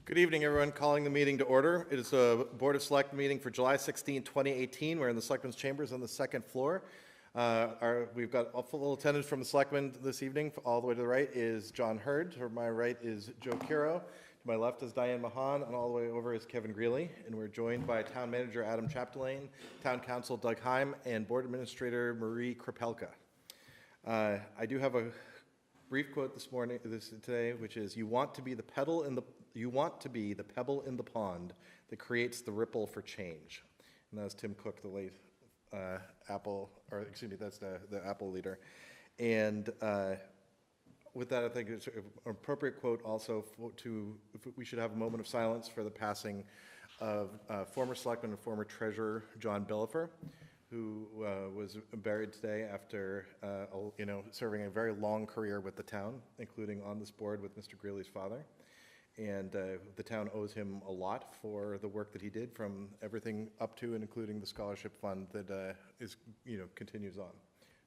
Good evening, everyone. Calling the meeting to order. It is a Board of Selectmen meeting for July 16, 2018. We're in the Selectmen's Chambers on the second floor. We've got a full attendance from the Selectmen this evening. All the way to the right is John Hurd. To my right is Joe Kiro. To my left is Diane Mahan, and all the way over is Kevin Greeley. And we're joined by Town Manager Adam Chapdelaine, Town Council Doug Heim, and Board Administrator Marie Krapelka. I do have a brief quote today, which is, "You want to be the pebble in the pond that creates the ripple for change." And that's Tim Cook, the late Apple leader. And with that, I think it's an appropriate quote also we should have a moment of silence for the passing of former Selectman and former Treasurer John Bellifer, who was buried today after serving a very long career with the town, including on this board with Mr. Greeley's father. And the town owes him a lot for the work that he did, from everything up to and including the scholarship fund that continues on.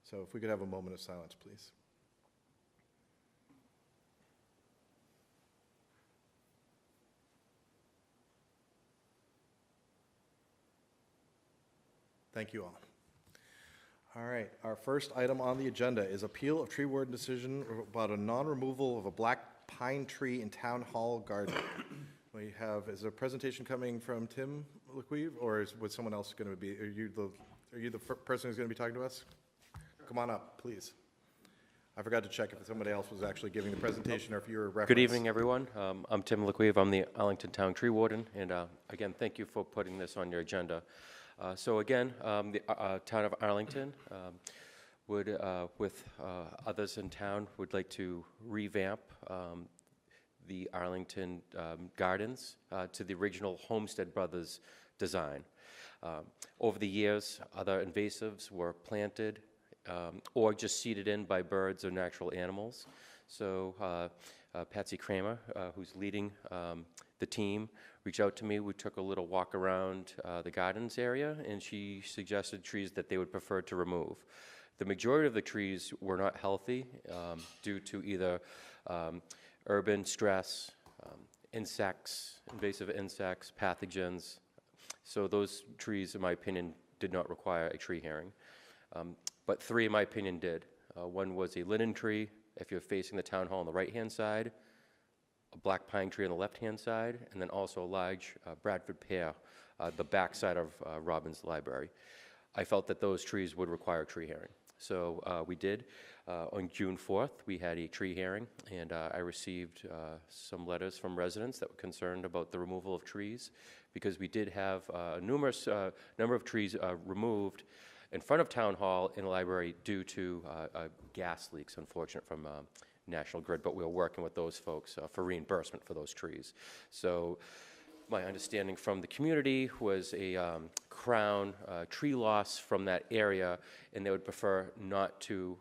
So if we could have a moment of silence, please. Thank you all. All right, our first item on the agenda is appeal of tree warden decision about a non-removal of a black pine tree in Town Hall garden. We have, is a presentation coming from Tim LeQuive, or was someone else going to be, are you the person who's going to be talking to us? Come on up, please. I forgot to check if somebody else was actually giving the presentation or if you were referenced. Good evening, everyone. I'm Tim LeQuive. I'm the Arlington Town Tree Warden, and again, thank you for putting this on your agenda. So again, the town of Arlington would, with others in town, would like to revamp the Arlington Gardens to the original Homestead Brothers design. Over the years, other invasives were planted or just seeded in by birds or natural animals. So Patsy Kramer, who's leading the team, reached out to me. We took a little walk around the gardens area, and she suggested trees that they would prefer to remove. The majority of the trees were not healthy due to either urban stress, insects, invasive insects, pathogens. So those trees, in my opinion, did not require a tree hearing. But three, in my opinion, did. One was a linden tree, if you're facing the town hall on the right-hand side, a black pine tree on the left-hand side, and then also a large Bradford pear, the back side of Robbins Library. I felt that those trees would require a tree hearing. So we did. On June 4th, we had a tree hearing, and I received some letters from residents that were concerned about the removal of trees, because we did have a number of trees removed in front of Town Hall in the library due to gas leaks, unfortunate, from National Grid, but we were working with those folks for reimbursement for those trees. So my understanding from the community was a crown tree loss from that area, and they would prefer not to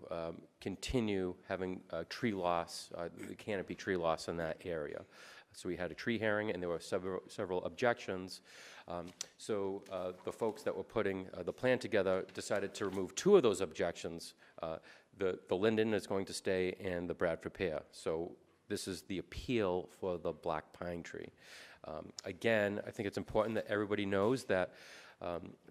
continue having tree loss, the canopy tree loss in that area. So we had a tree hearing, and there were several objections. So the folks that were putting the plan together decided to remove two of those objections. The linden is going to stay, and the Bradford pear. So this is the appeal for the black pine tree. Again, I think it's important that everybody knows that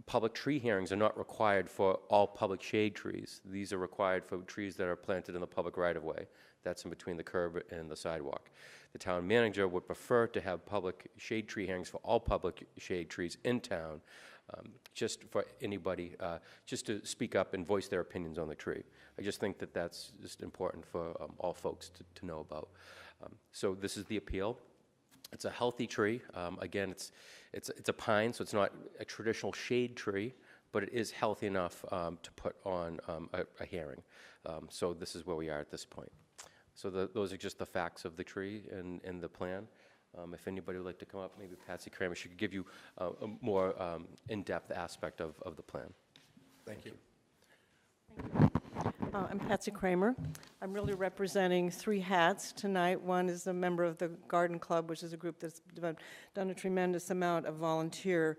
public tree hearings are not required for all public shade trees. These are required for trees that are planted in the public right-of-way. That's in between the curb and the sidewalk. The town manager would prefer to have public shade tree hearings for all public shade trees in town, just for anybody, just to speak up and voice their opinions on the tree. I just think that that's just important for all folks to know about. So this is the appeal. It's a healthy tree. Again, it's a pine, so it's not a traditional shade tree, but it is healthy enough to put on a hearing. So this is where we are at this point. So those are just the facts of the tree and the plan. If anybody would like to come up, maybe Patsy Kramer, she could give you a more in-depth aspect of the plan. Thank you. I'm Patsy Kramer. I'm really representing three hats tonight. One is a member of the Garden Club, which is a group that's done a tremendous amount of volunteer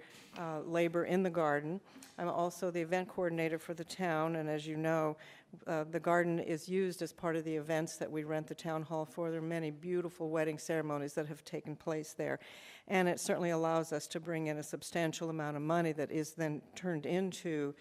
labor in the garden. I'm also the event coordinator for the town, and as you know, The garden is used as part of the events that we rent the town hall for. There are many beautiful wedding ceremonies that have taken place there, and it certainly allows us to bring in a substantial amount of money that is then turned into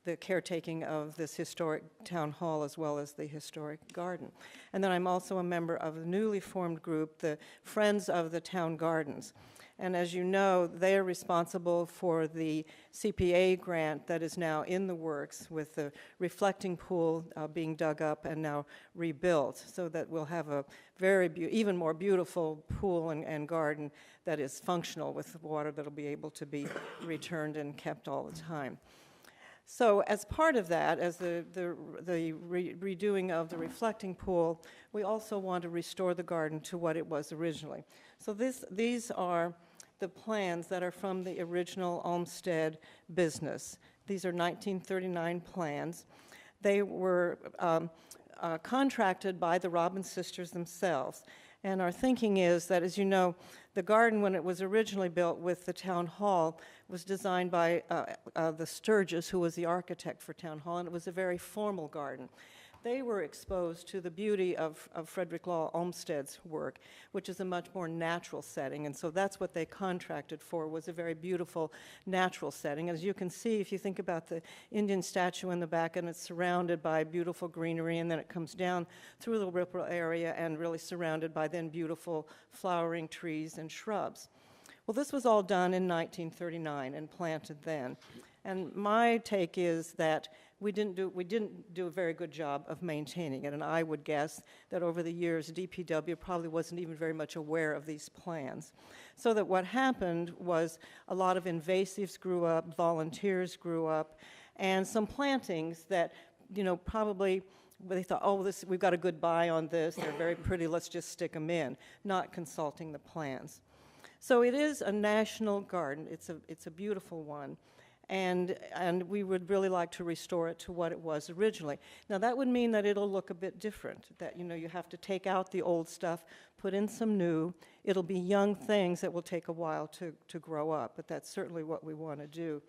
the caretaking of this historic town hall as well as the historic garden. And then I'm also a member of the newly formed group, the Friends of the Town Gardens. And as you know, they are responsible for the CPA grant that is now in the works, with the reflecting pool being dug up and now rebuilt, so that we'll have a very even more beautiful pool and garden that is functional with water that will be able to be returned and kept all the time. So as part of that, as the redoing of the reflecting pool, we also want to restore the garden to what it was originally. So these are the plans that are from the original Olmsted business. These are 1939 plans. They were contracted by the Robbins sisters themselves. And our thinking is that, as you know, the garden, when it was originally built with the town hall, was designed by the Sturgis, who was the architect for town hall, and it was a very formal garden. They were exposed to the beauty of Frederick Law Olmsted's work, which is a much more natural setting, and so that's what they contracted for, was a very beautiful natural setting. As you can see, if you think about the Indian statue in the back, and it's surrounded by beautiful greenery, and then it comes down through the Whipple area and really surrounded by then beautiful flowering trees and shrubs. Well, this was all done in 1939 and planted then. And my take is that we didn't do a very good job of maintaining it, and I would guess that over the years DPW probably wasn't even very much aware of these plans. So that what happened was a lot of invasives grew up, volunteers grew up, and some plantings that, you know, probably they thought, oh, we've got a good buy on this, they're very pretty, let's just stick them in, not consulting the plans. So it is a national garden. It's a beautiful one. And we would really like to restore it to what it was originally. Now, that would mean that it'll look a bit different, that, you know, you have to take out the old stuff, put in some new. It'll be young things that will take a while to grow up, but that's certainly what we want to do.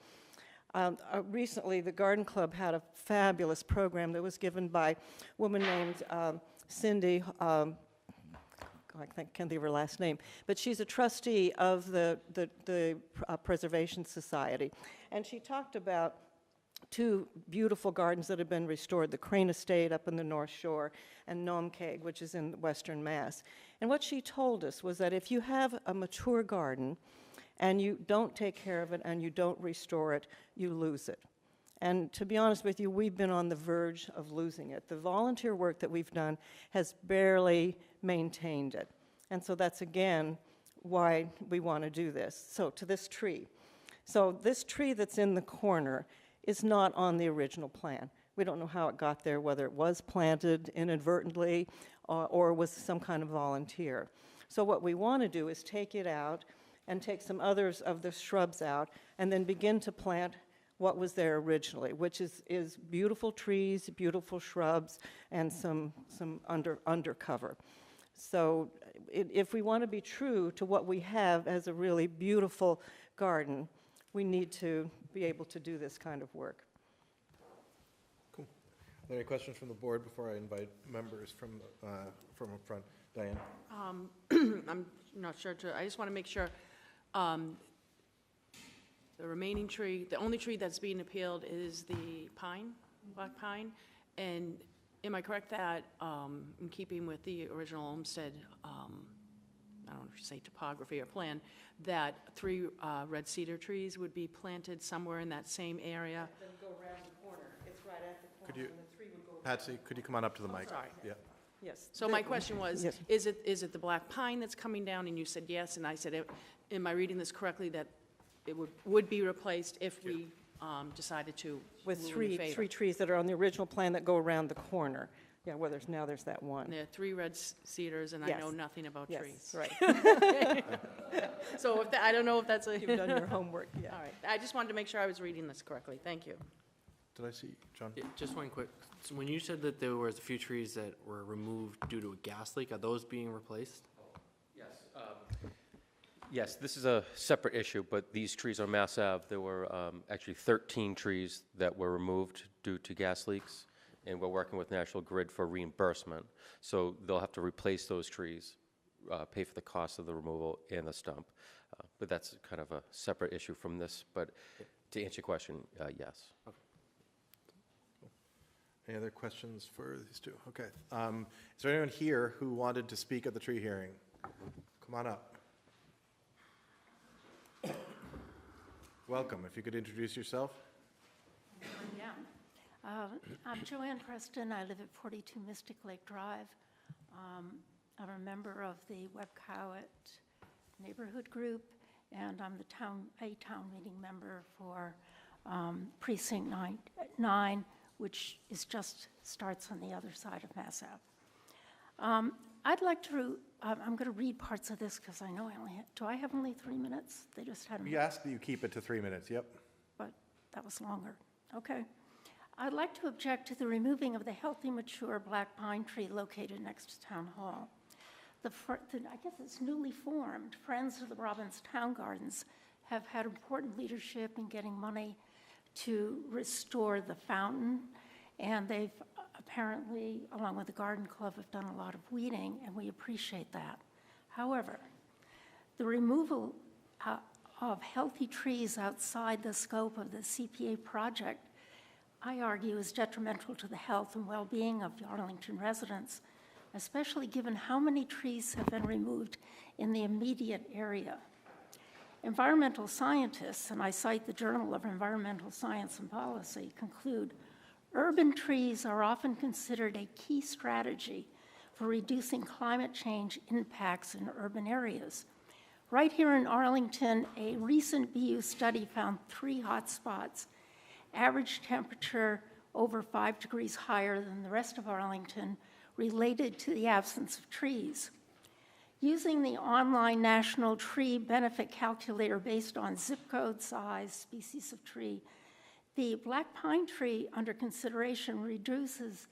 Recently, the Garden Club had a fabulous program that was given by a woman named Cindy, I can't think of her last name, but she's a trustee of the Preservation Society. And she talked about two beautiful gardens that have been restored, the Crane Estate up in the North Shore and Nomkeg, which is in Western Mass. And what she told us was that if you have a mature garden and you don't take care of it and you don't restore it, you lose it. And to be honest with you, we've been on the verge of losing it. The volunteer work that we've done has barely maintained it. And so that's, again, why we want to do this. So to this tree. So this tree that's in the corner is not on the original plan. We don't know how it got there, whether it was planted inadvertently or was some kind of volunteer. So what we want to do is take it out and take some others of the shrubs out and then begin to plant what was there originally, which is beautiful trees, beautiful shrubs, and some undercover. So if we want to be true to what we have as a really beautiful garden, we need to be able to do this kind of work. Cool. Are there any questions from the board before I invite members from up front? Diane? I'm not sure. I just want to make sure. The remaining tree, the only tree that's being appealed is the pine, black pine. And am I correct that, in keeping with the original Olmsted, I don't know if you say topography or plan, that 3 red cedar trees would be planted somewhere in that same area? Then go around the corner. It's right at the corner. Could you, and the 3 would go Patsy, could you come on up to the mic? sorry. Yeah. Yes. So my question was, Yes. is it the black pine that's coming down? And you said yes, and I said, am I reading this correctly, that it would be replaced if we decided to With rule in favor? three trees that are on the original plan that go around the corner. Yeah, well, there's that one. And there are 3 red cedars, and I Yes. know nothing about Yes, trees. right. So if I don't know if that's a... You've done your homework, yeah. All right, I just wanted to make sure I was reading this correctly. Thank you. Did I see John? Yeah, just one quick, so when you said that there was a few trees that were removed due to a gas leak, are those being replaced? Yes. Yes, this is a separate issue, but these trees on Mass Ave, there were actually 13 trees that were removed due to gas leaks. and we're working with National Grid for reimbursement. So they'll have to replace those trees, pay for the cost of the removal and the stump. But that's kind of a separate issue from this. But to answer your question, yes. Any other questions for these two? Okay. Is there anyone here who wanted to speak at the tree hearing? Come on up. Welcome. If you could introduce yourself. Yeah. I'm Joanne Preston. I live at 42 Mystic Lake Drive. I'm a member of the Webb Cowett neighborhood group, and I'm a town meeting member for Precinct 9, which starts on the other side of Mass Ave. I'd like to, I'm going to read parts of this because I know I only do I have only 3 minutes? They just had We ask that you keep it to 3 minutes, yep. But that was longer. Okay. I'd like to object to the removing of the healthy, mature black pine tree located next to Town Hall. I guess it's newly formed Friends of the Robbins Town Gardens have had important leadership in getting money to restore the fountain, and they've apparently, along with the Garden Club, have done a lot of weeding, and we appreciate that. However, the removal of healthy trees outside the scope of the CPA project, I argue, is detrimental to the health and well-being of the Arlington residents, especially given how many trees have been removed in the immediate area. Environmental scientists, and I cite the Journal of Environmental Science and Policy, conclude urban trees are often considered a key strategy for reducing climate change impacts in urban areas. Right here in Arlington, a recent BU study found 3 hot spots, average temperature over 5 degrees higher than the rest of Arlington, related to the absence of trees. Using the online National Tree Benefit Calculator based on zip code, size, species of tree, the black pine tree under consideration reduces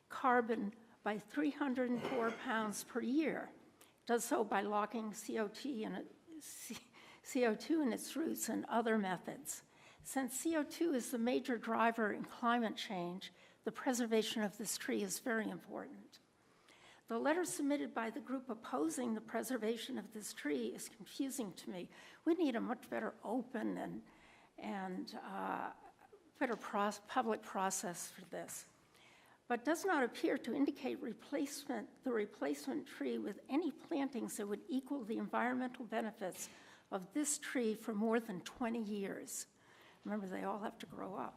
carbon by 304 pounds per year. It does so by locking CO2 in its roots and other methods. Since CO2 is the major driver in climate change, the preservation of this tree is very important. The letter submitted by the group opposing the preservation of this tree is confusing to me. We need a much better open and better public process for this, but does not appear to indicate the replacement tree with any plantings that would equal the environmental benefits of this tree for more than 20 years. Remember, they all have to grow up.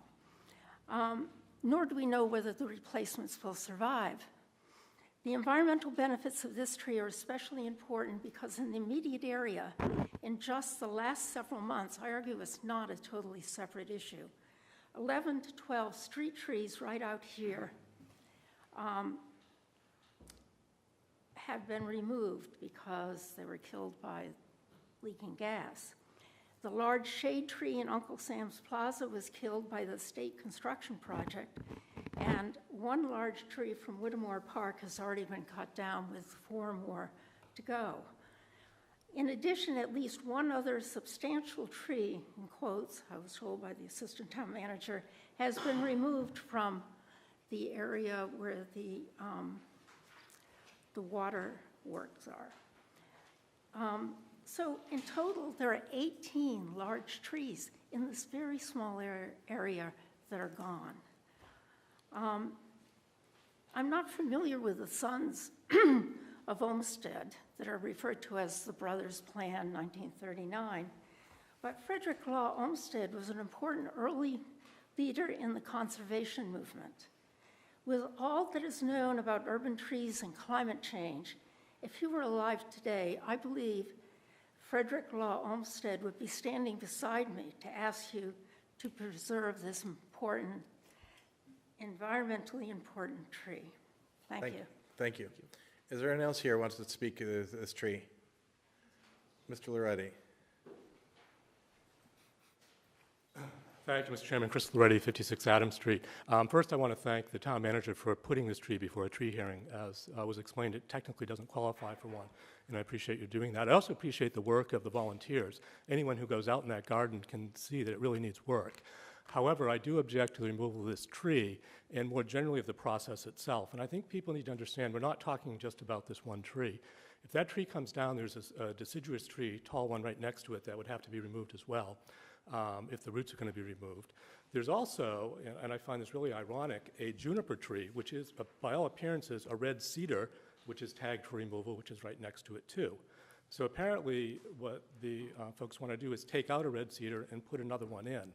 Nor do we know whether the replacements will survive. The environmental benefits of this tree are especially important because in the immediate area, in just the last several months, I argue it's not a totally separate issue, 11 to 12 street trees right out here have been removed because they were killed by leaking gas. The large shade tree in Uncle Sam's Plaza was killed by the state construction project, and one large tree from Whittemore Park has already been cut down with 4 more to go. In addition, at least one other substantial tree, in quotes, I was told by the assistant town manager, has been removed from the area where the water works are. So in total, there are 18 large trees in this very small area that are gone. I'm not familiar with the Sons of Olmsted that are referred to as the Brothers Plan 1939, but Frederick Law Olmsted was an important early leader in the conservation movement. With all that is known about urban trees and climate change, if he were alive today, I believe Frederick Law Olmsted would be standing beside me to ask you to preserve this important, environmentally important tree. Thank you. Thank you. Is there anyone else here who wants to speak to this tree? Mr. Loretti. Thank you, Mr. Chairman. Chris Loretti, 56 Adams Street. First, I want to thank the town manager for putting this tree before a tree hearing. As was explained, it technically doesn't qualify for one, and I appreciate you doing that. I also appreciate the work of the volunteers. Anyone who goes out in that garden can see that it really needs work. However, I do object to the removal of this tree and more generally of the process itself. And I think people need to understand we're not talking just about this one tree. If that tree comes down, there's a deciduous tree, tall one right next to it, that would have to be removed as well if the roots are going to be removed. There's also, and I find this really ironic, a juniper tree, which is, by all appearances, a red cedar, which is tagged for removal, which is right next to it too. So apparently what the folks want to do is take out a red cedar and put another one in.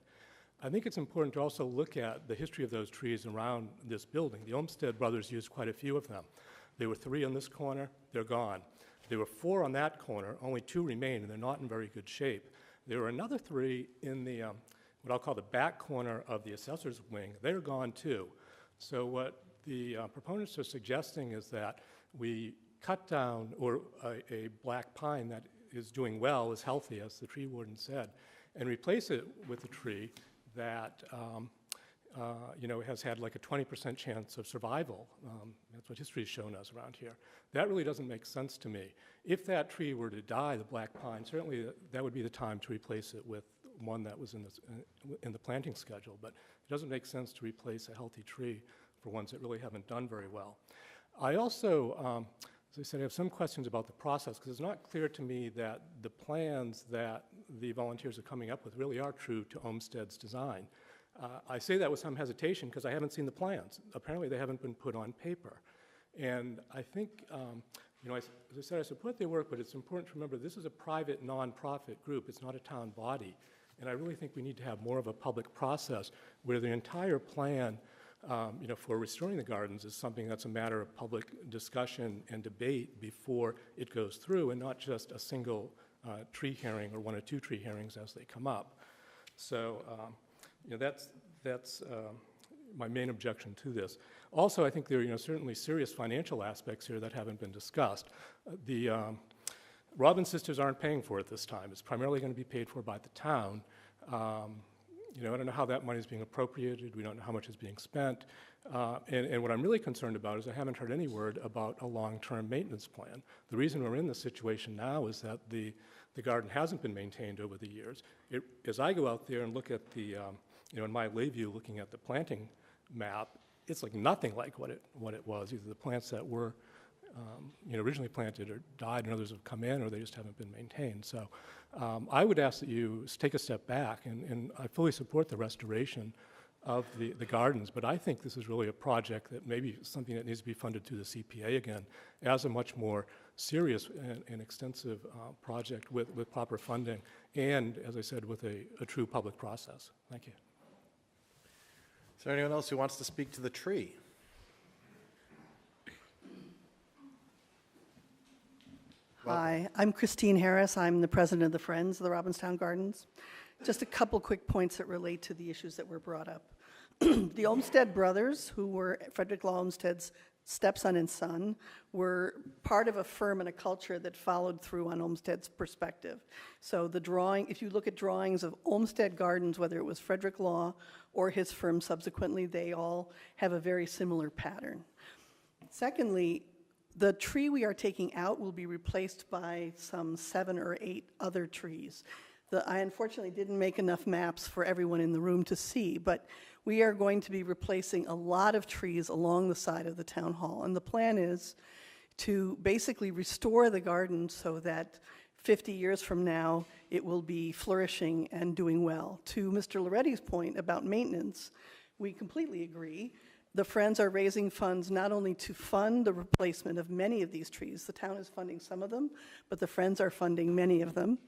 I think it's important to also look at the history of those trees around this building. The Olmsted brothers used quite a few of them. There were 3 on this corner, they're gone. There were 4 on that corner, only 2 remain, and they're not in very good shape. There were another 3 in the, what I'll call the back corner of the assessor's wing. They're gone too. So what the proponents are suggesting is that we cut down, or a black pine that is doing well, is healthy, as the tree warden said, and replace it with a tree that has had like a 20% chance of survival. That's what history has shown us around here. That really doesn't make sense to me. If that tree were to die, the black pine, certainly that would be the time to replace it with one that was in the planting schedule, but it doesn't make sense to replace a healthy tree for ones that really haven't done very well. I also, as I said, I have some questions about the process, because it's not clear to me that the plans that the volunteers are coming up with really are true to Olmsted's design. I say that with some hesitation because I haven't seen the plans. Apparently they haven't been put on paper. And I think, as I said, I support their work, but it's important to remember this is a private, non-profit group. It's not a town body. And I really think we need to have more of a public process where the entire plan for restoring the gardens is something that's a matter of public discussion and debate before it goes through, and not just a single tree hearing or 1 or 2 tree hearings as they come up. So that's my main objection to this. Also, I think there are certainly serious financial aspects here that haven't been discussed. The Robbins sisters aren't paying for it this time. It's primarily going to be paid for by the town. I don't know how that money is being appropriated. We don't know how much is being spent. And what I'm really concerned about is I haven't heard any word about a long-term maintenance plan. The reason we're in this situation now is that the garden hasn't been maintained over the years. As I go out there and look at the, in my lay view, looking at the planting map, it's like nothing like what it was. Either the plants that were originally planted or died and others have come in, or they just haven't been maintained. So I would ask that you take a step back, and I fully support the restoration of the gardens, but I think this is really a project that maybe something that needs to be funded through the CPA again as a much more serious and extensive project with proper funding and, as I said, with a true public process. Thank you. Is there anyone else who wants to speak to the tree? Hi, I'm Christine Harris. I'm the president of the Friends of the Robinstown Gardens. Just a couple quick points that relate to the issues that were brought up. The Olmsted brothers, who were Frederick Law Olmsted's stepson and son, were part of a firm and a culture that followed through on Olmsted's perspective. So the drawing, if you look at drawings of Olmsted Gardens, whether it was Frederick Law or his firm subsequently, they all have a very similar pattern. Secondly, the tree we are taking out will be replaced by some 7 or 8 other trees. I unfortunately didn't make enough maps for everyone in the room to see, but we are going to be replacing a lot of trees along the side of the town hall. And the plan is to basically restore the garden so that 50 years from now, it will be flourishing and doing well. To Mr. Loretti's point about maintenance, we completely agree. The Friends are raising funds not only to fund the replacement of many of these trees, the town is funding some of them, but the Friends are funding many of them.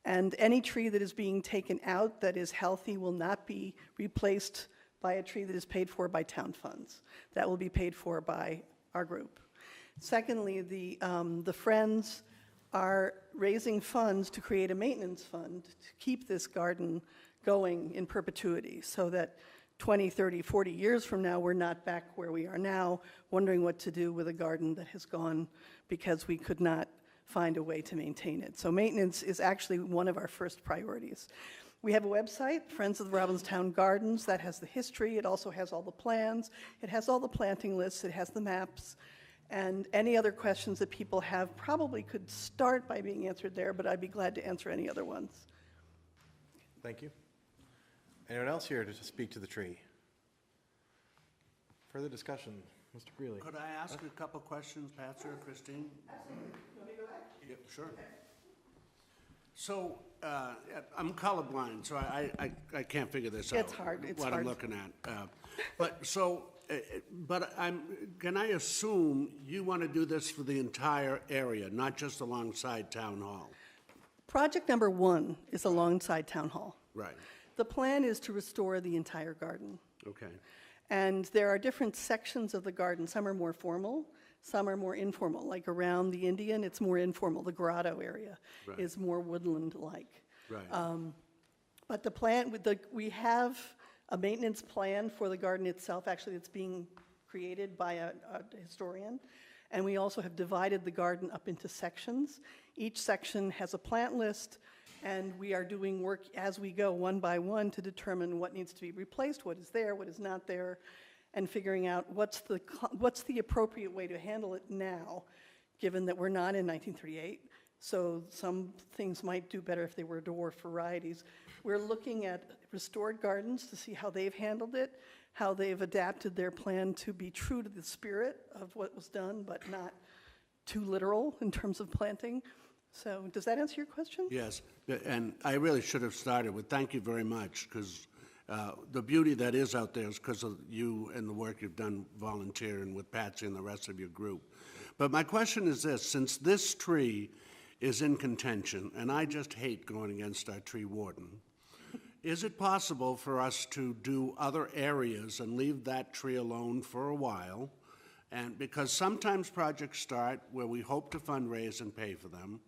And any tree that is being taken out that is healthy will not be replaced by a tree that is paid for by town funds. That will be paid for by our group. Secondly, the Friends are raising funds to create a maintenance fund to keep this garden going in perpetuity so that 20, 30, 40 years from now, we're not back where we are now, wondering what to do with a garden that has gone because we could not find a way to maintain it. So maintenance is actually one of our first priorities. We have a website, Friends of the Robinstown Gardens, that has the history. It also has all the plans. It has all the planting lists. It has the maps. And any other questions that people have probably could start by being answered there, but I'd be glad to answer any other ones. Thank you. Anyone else here to speak to the tree? Further discussion, Mr. Greeley. Could I ask a couple questions, Patsy or Christine? Yep, sure. So, I'm colorblind, so I can't figure this out. It's hard, it's What I'm hard. looking at. Can I assume you want to do this for the entire area, not just alongside Town Hall? Project number 1 is alongside Town Hall. Right, The plan is to restore the entire garden. okay. And there are different sections of the garden. Some are more formal, some are more informal. Like around the Indian, it's more informal. The grotto area Right. is more woodland-like. Right. But the plan, we have a maintenance plan for the garden itself. Actually, it's being created by a historian. And we also have divided the garden up into sections. Each section has a plant list, and we are doing work as we go, one by one, to determine what needs to be replaced, what is there, what is not there, and figuring out what's the appropriate way to handle it now, given that we're not in 1938. So some things might do better if they were dwarf varieties. We're looking at restored gardens to see how they've handled it, how they've adapted their plan to be true to the spirit of what was done, but not too literal in terms of planting. So does that answer your question? Yes, and I really should have started with thank you very much, because the beauty that is out there is because of you and the work you've done volunteering with Patsy and the rest of your group. But my question is this, since this tree is in contention, and I just hate going against our tree warden, is it possible for us to do other areas and leave that tree alone for a while? And because sometimes projects start where we hope to fundraise and pay for them,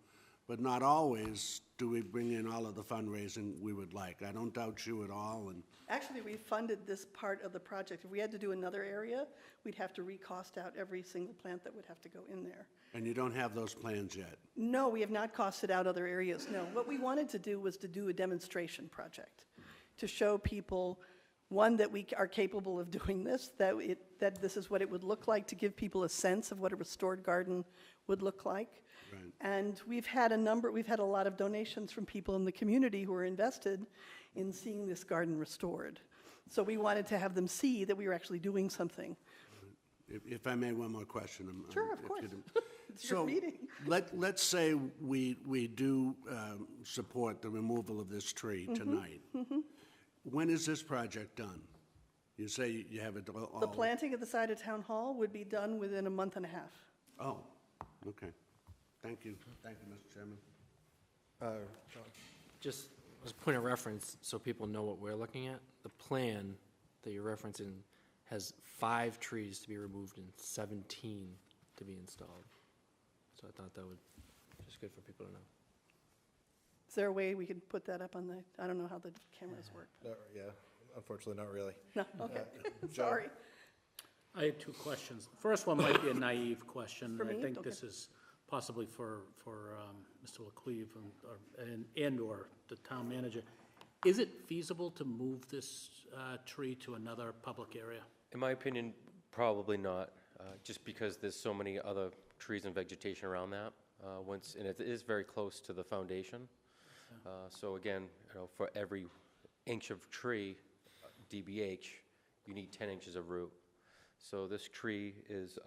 but not always do we bring in all of the fundraising we would like. I don't doubt you at all, and Actually, we funded this part of the project. If we had to do another area, we'd have to recost out every single plant that would have to go in there. and you don't have those plans yet. No, we have not costed out other areas, no. What we wanted to do was to do a demonstration project, to show people, one, that we are capable of doing this, that this is what it would look like, to give people a sense of what a restored garden would look like. Right. And we've had a lot of donations from people in the community who are invested in seeing this garden restored. So we wanted to have them see that we were actually doing something. If I may, one more question. Sure, of if course. you don't- It's your meeting. Let's say we do support the removal of this tree tonight. When is this project done? You say you have it all? The planting at the side of Town Hall would be done within a month and a half. Oh, okay. Thank you. Thank you, Mr. Chairman. Just as a point of reference, so people know what we're looking at, the plan that you're referencing has 5 trees to be removed and 17 to be installed. So I thought that would, just good for people to know. Is there a way we could put that up on the, I don't know how the cameras work. Yeah, unfortunately, not really. No, okay, sorry. I had 2 questions. The first one might be a naive question. For me? I think Okay. this is possibly for Mr. LaCleve and/or the town manager. Is it feasible to move this tree to another public area? In my opinion, probably not, just because there's so many other trees and vegetation around that. And it is very close to the foundation. So again, for every inch of tree, DBH, you need 10 inches of root. So this tree is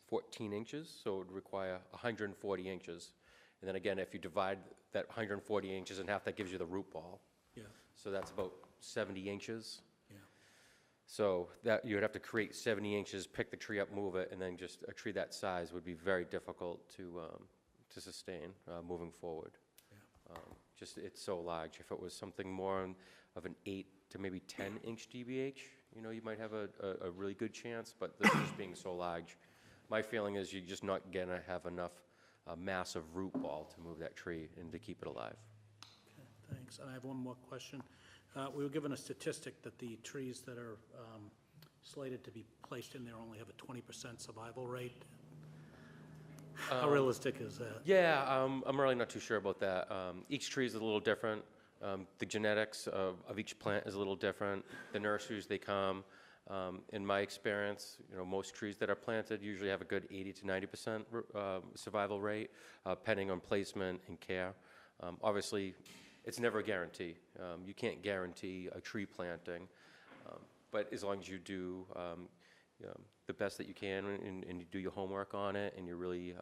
14 inches, so it would require 140 inches. And then again, if you divide that 140 inches in half, that gives you the root ball. Yeah, So that's about 70 inches. yeah. So that, you would have to create 70 inches, pick the tree up, move it, and then just a tree that size would be very difficult to sustain moving forward. Just, it's so large. If it was something more of an 8 to maybe 10-inch DBH, you might have a really good chance, but this just being so large, my feeling is you're just not gonna have enough massive root ball to move that tree and to keep it alive. Okay, thanks. And I have one more question. We were given a statistic that the trees that are slated to be placed in there only have a 20% survival rate. How realistic is that? Yeah, I'm really not too sure about that. Each tree is a little different. The genetics of each plant is a little different. The nurseries they come. In my experience, most trees that are planted usually have a good 80 to 90% survival rate, depending on placement and care. Obviously, it's never a guarantee. You can't guarantee a tree planting, but as long as you do the best that you can and you do your homework on it and you really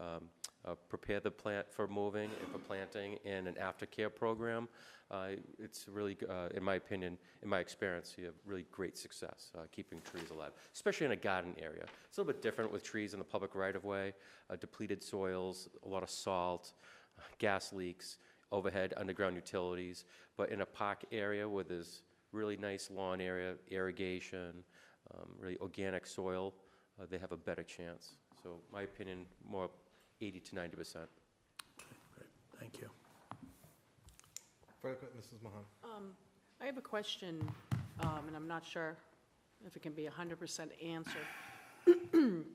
prepare the plant for moving and for planting and an aftercare program, it's really, in my opinion, in my experience, you have really great success keeping trees alive, especially in a garden area. It's a little bit different with trees in the public right-of-way, depleted soils, a lot of salt, gas leaks, overhead, underground utilities. But in a park area where there's really nice lawn area, irrigation, really organic soil, they have a better chance. So my opinion, more 80 to 90%. Great, thank you. Mrs. Mahan. I have a question, and I'm not sure if it can be 100% answered.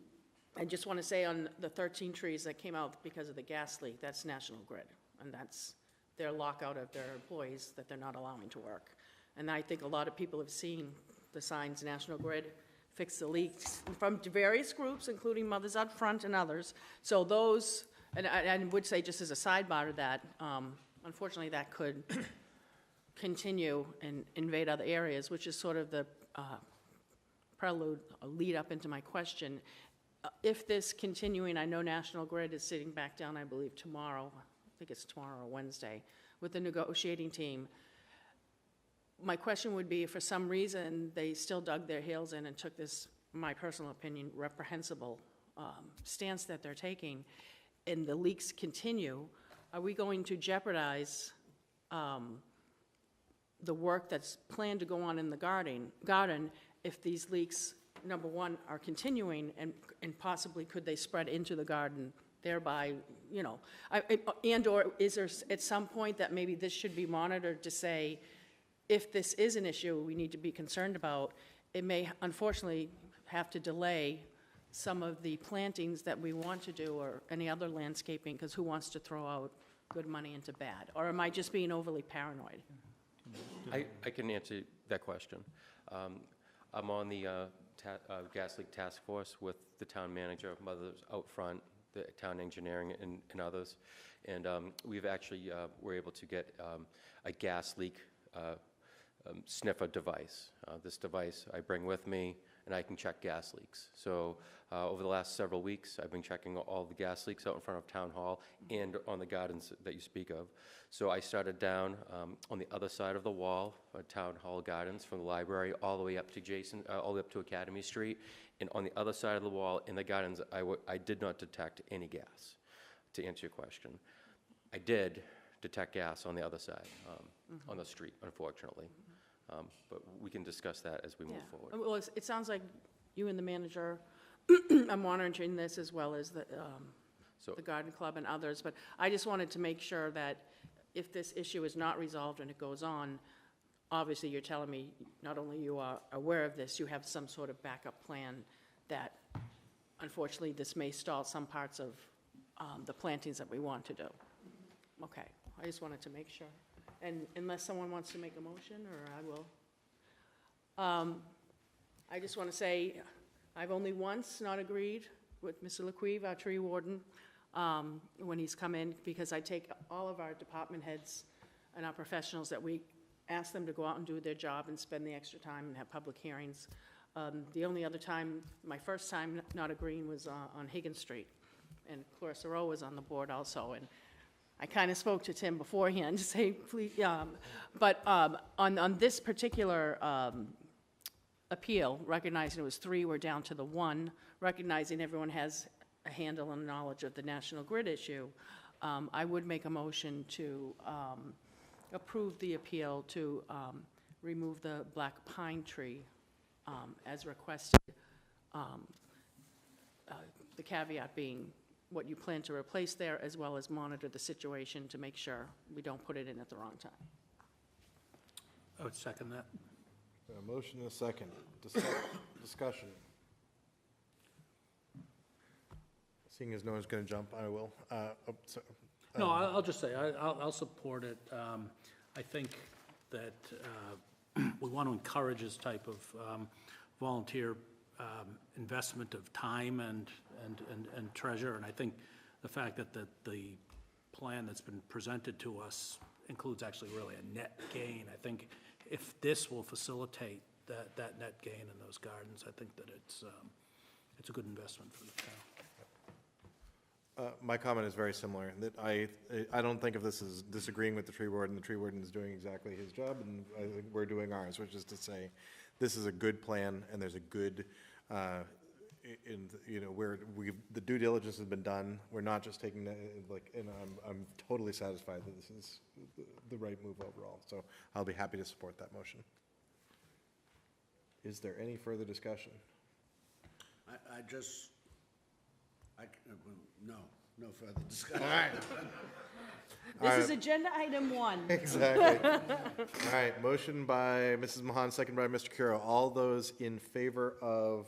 I just want to say on the 13 trees that came out because of the gas leak, that's National Grid, and that's their lockout of their employees that they're not allowing to work. And I think a lot of people have seen the signs, National Grid, fix the leaks, from various groups, including Mothers Out Front and others. So those, and I would say just as a sidebar to that, unfortunately that could continue and invade other areas, which is sort of the prelude, a lead up into my question. If this continuing, I know National Grid is sitting back down, I believe tomorrow, I think it's tomorrow or Wednesday, with the negotiating team. My question would be, if for some reason they still dug their heels in and took this, my personal opinion, reprehensible stance that they're taking, and the leaks continue, are we going to jeopardize the work that's planned to go on in the garden if these leaks, number one, are continuing, and possibly could they spread into the garden, thereby, you know, and/or is there at some point that maybe this should be monitored to say, if this is an issue we need to be concerned about, it may unfortunately have to delay some of the plantings that we want to do or any other landscaping, because who wants to throw out good money into bad? Or am I just being overly paranoid? I can answer that question. I'm on the gas leak task force with the town manager, Mothers Out Front, the town engineering, and others. And we've actually were able to get a gas leak sniffer device. This device I bring with me, and I can check gas leaks. So over the last several weeks, I've been checking all the gas leaks out in front of Town Hall and on the gardens that you speak of. So I started down on the other side of the wall, Town Hall Gardens, from the library all the way up to all the way up to Academy Street. And on the other side of the wall in the gardens, I did not detect any gas, to answer your question. I did detect gas on the other side, on the street, unfortunately. But we can discuss that as we move forward. Well, it sounds like you and the manager are monitoring this, as well as the garden club and others. But I just wanted to make sure that if this issue is not resolved and it goes on, obviously you're telling me not only you are aware of this, you have some sort of backup plan that unfortunately this may stall some parts of the plantings that we want to do. Okay, I just wanted to make sure. And unless someone wants to make a motion, or I will. I just want to say, I've only once not agreed with Mr. LaQuive, our tree warden, when he's come in, because I take all of our department heads and our professionals that we ask them to go out and do their job and spend the extra time and have public hearings. The only other time, my first time not agreeing was on Higgins Street, and Clarissa Rowe was on the board also, and I kind of spoke to Tim beforehand to say, please, but on this particular appeal, recognizing it was 3, we're down to the 1, recognizing everyone has a handle and knowledge of the National Grid issue, I would make a motion to approve the appeal to remove the black pine tree as requested, the caveat being what you plan to replace there, as well as monitor the situation to make sure we don't put it in at the wrong time. I would second that. A motion and a second. Discussion. Seeing as no one's going to jump, I will. No, I'll just say, I'll support it. I think that we want to encourage this type of volunteer investment of time and treasure, and I think the fact that the plan that's been presented to us includes actually really a net gain. I think if this will facilitate that net gain in those gardens, I think that it's a good investment for the town. My comment is very similar, that I don't think of this as disagreeing with the tree warden. The tree warden is doing exactly his job, and I think we're doing ours, which is to say, this is a good plan, and there's a good, where the due diligence has been done. We're not just taking, and I'm totally satisfied that this is the right move overall. So I'll be happy to support that motion. Is there any further discussion? No further discussion. All right. This is agenda item 1. Exactly. All right, motion by Mrs. Mahan, second by Mr. Curo. All those in favor of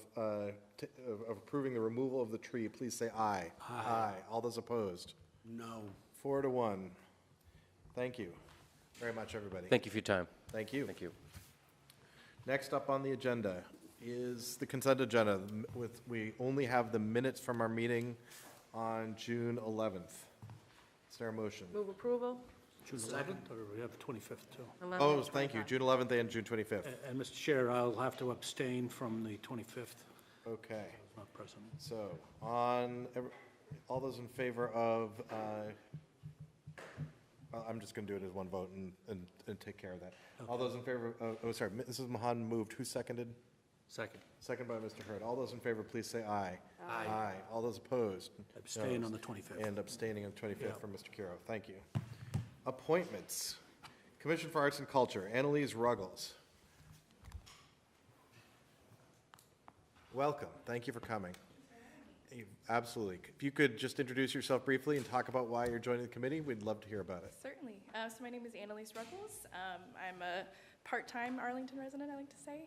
approving the removal of the tree, please say aye. Aye. All those opposed? No. 4-1. Thank you very much, everybody. Thank you for your time. Thank you. Thank you. Next up on the agenda is the consent agenda. We only have the minutes from our meeting on June 11th. Is there a motion? Move approval? June 11th, or we have 25th too? 11 Oh, and thank you, 25. June 11th and June 25th. And Mr. Chair, I'll have to abstain from the 25th. Okay, Not present. so all those in favor of, I'm just going to do it as one vote and take care of that. All those in favor of, Mrs. Mahan moved. Who seconded? Second. Second by Mr. Hurd. All those in favor, please say aye. Aye. Aye. All those opposed? Abstain No. on the 25th. And abstaining on the 25th Yeah. from Mr. Curo. Thank you. Appointments. Commission for Arts and Culture, Annalise Ruggles. Welcome. Thank you for coming. Absolutely. If you could just introduce yourself briefly and talk about why you're joining the committee, we'd love to hear about it. Certainly. So my name is Annalise Ruggles. I'm a part-time Arlington resident, I like to say,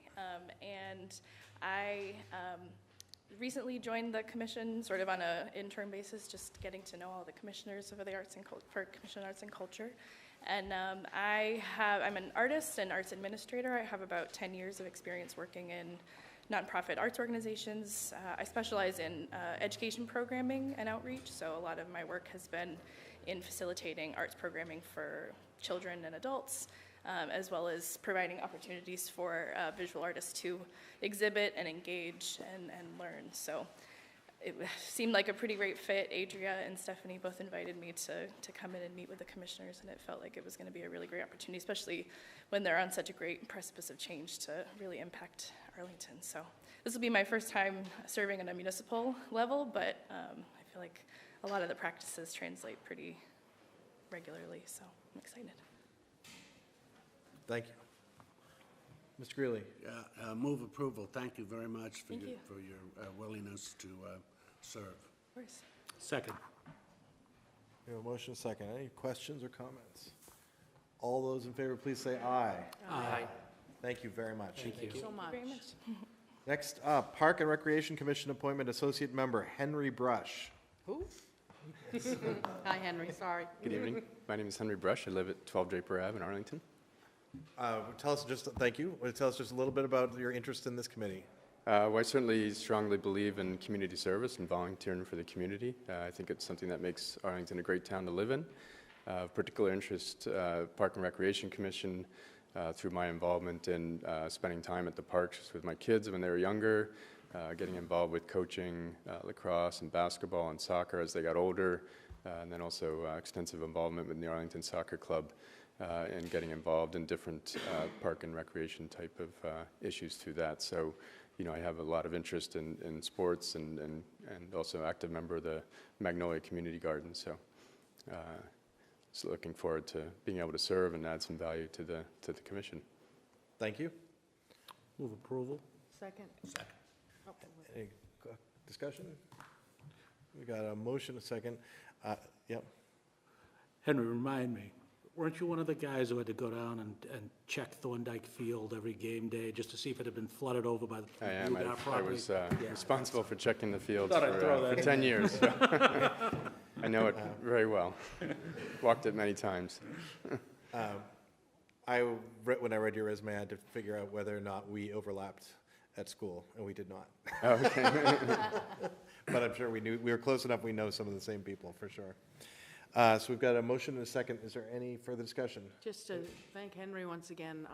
and I recently joined the commission sort of on an interim basis, just getting to know all the commissioners of the arts and for Commission on Arts and Culture. And I'm an artist and arts administrator. I have about 10 years of experience working in nonprofit arts organizations. I specialize in education programming and outreach, so a lot of my work has been in facilitating arts programming for children and adults, as well as providing opportunities for visual artists to exhibit and engage and learn. So it seemed like a pretty great fit. Adria and Stephanie both invited me to come in and meet with the commissioners, and it felt like it was going to be a really great opportunity, especially when they're on such a great precipice of change to really impact Arlington. So this will be my first time serving on a municipal level, but I feel like a lot of the practices translate pretty regularly, so I'm excited. Thank you. Mr. Greeley. Move approval. Thank you very much for Thank your, you. for your willingness to serve. Of course. Second. We have a motion, a second. Any questions or comments? All those in favor, please say aye. Aye. Thank you very much. Thank you. So much. Very much. Next up, Park and Recreation Commission appointment, Associate Member Henry Brush. Who? Hi, Henry, sorry. Good evening. My name is Henry Brush. I live at 12 Draper Ave in Arlington. Thank you. Tell us just a little bit about your interest in this committee. Well, I certainly strongly believe in community service and volunteering for the community. I think it's something that makes Arlington a great town to live in. Of particular interest, Park and Recreation Commission, through my involvement in spending time at the parks with my kids when they were younger, getting involved with coaching lacrosse and basketball and soccer as they got older, and then also extensive involvement with the Arlington Soccer Club and getting involved in different park and recreation type of issues through that. So, you know, I have a lot of interest in sports and also active member of the Magnolia Community Garden. So, so looking forward to being able to serve and add some value to the commission. Thank you. Move approval. Second. Any discussion? We got a motion, a second. Yep. Henry, remind me, weren't you one of the guys who had to go down and check Thorndike Field every game day just to see if it had been flooded over by the I am. UDOT I property? was responsible for checking the fields Thought I'd throw for that 10 years. So I know it very well. Walked it many times. When I read your resume, I had to figure out whether or not we overlapped at school, and we did not. Okay. But I'm sure we were close enough, we know some of the same people, for sure. So we've got a motion and a second. Is there any further discussion? Just to thank Henry once again.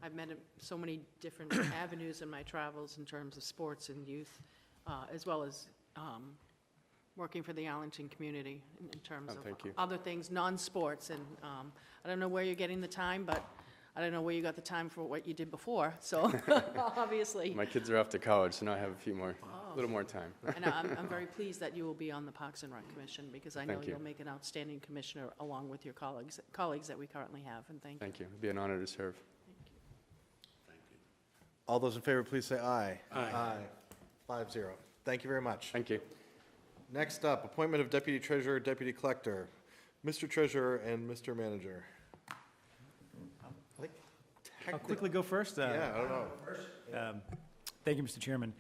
I've met so many different avenues in my travels in terms of sports and youth, as well as working for the Arlington community in terms of thank you. other things, non-sports. And I don't know where you're getting the time, but I don't know where you got the time for what you did before, so obviously. My kids are off to college, so now I have a little more time. And I'm very pleased that you will be on the Parks and Rec Commission, because I know Thank you. you'll make an outstanding commissioner along with your colleagues that we currently have, and thank you. Thank you. It'd be an honor to serve. All those in favor, please say aye. Aye. 5-0. Thank you very much. Thank you. Next up, appointment of Deputy Treasurer, Deputy Collector. Mr. Treasurer and Mr. Manager. I'll quickly go first. Yeah, I don't know. Thank you, Mr. Chairman.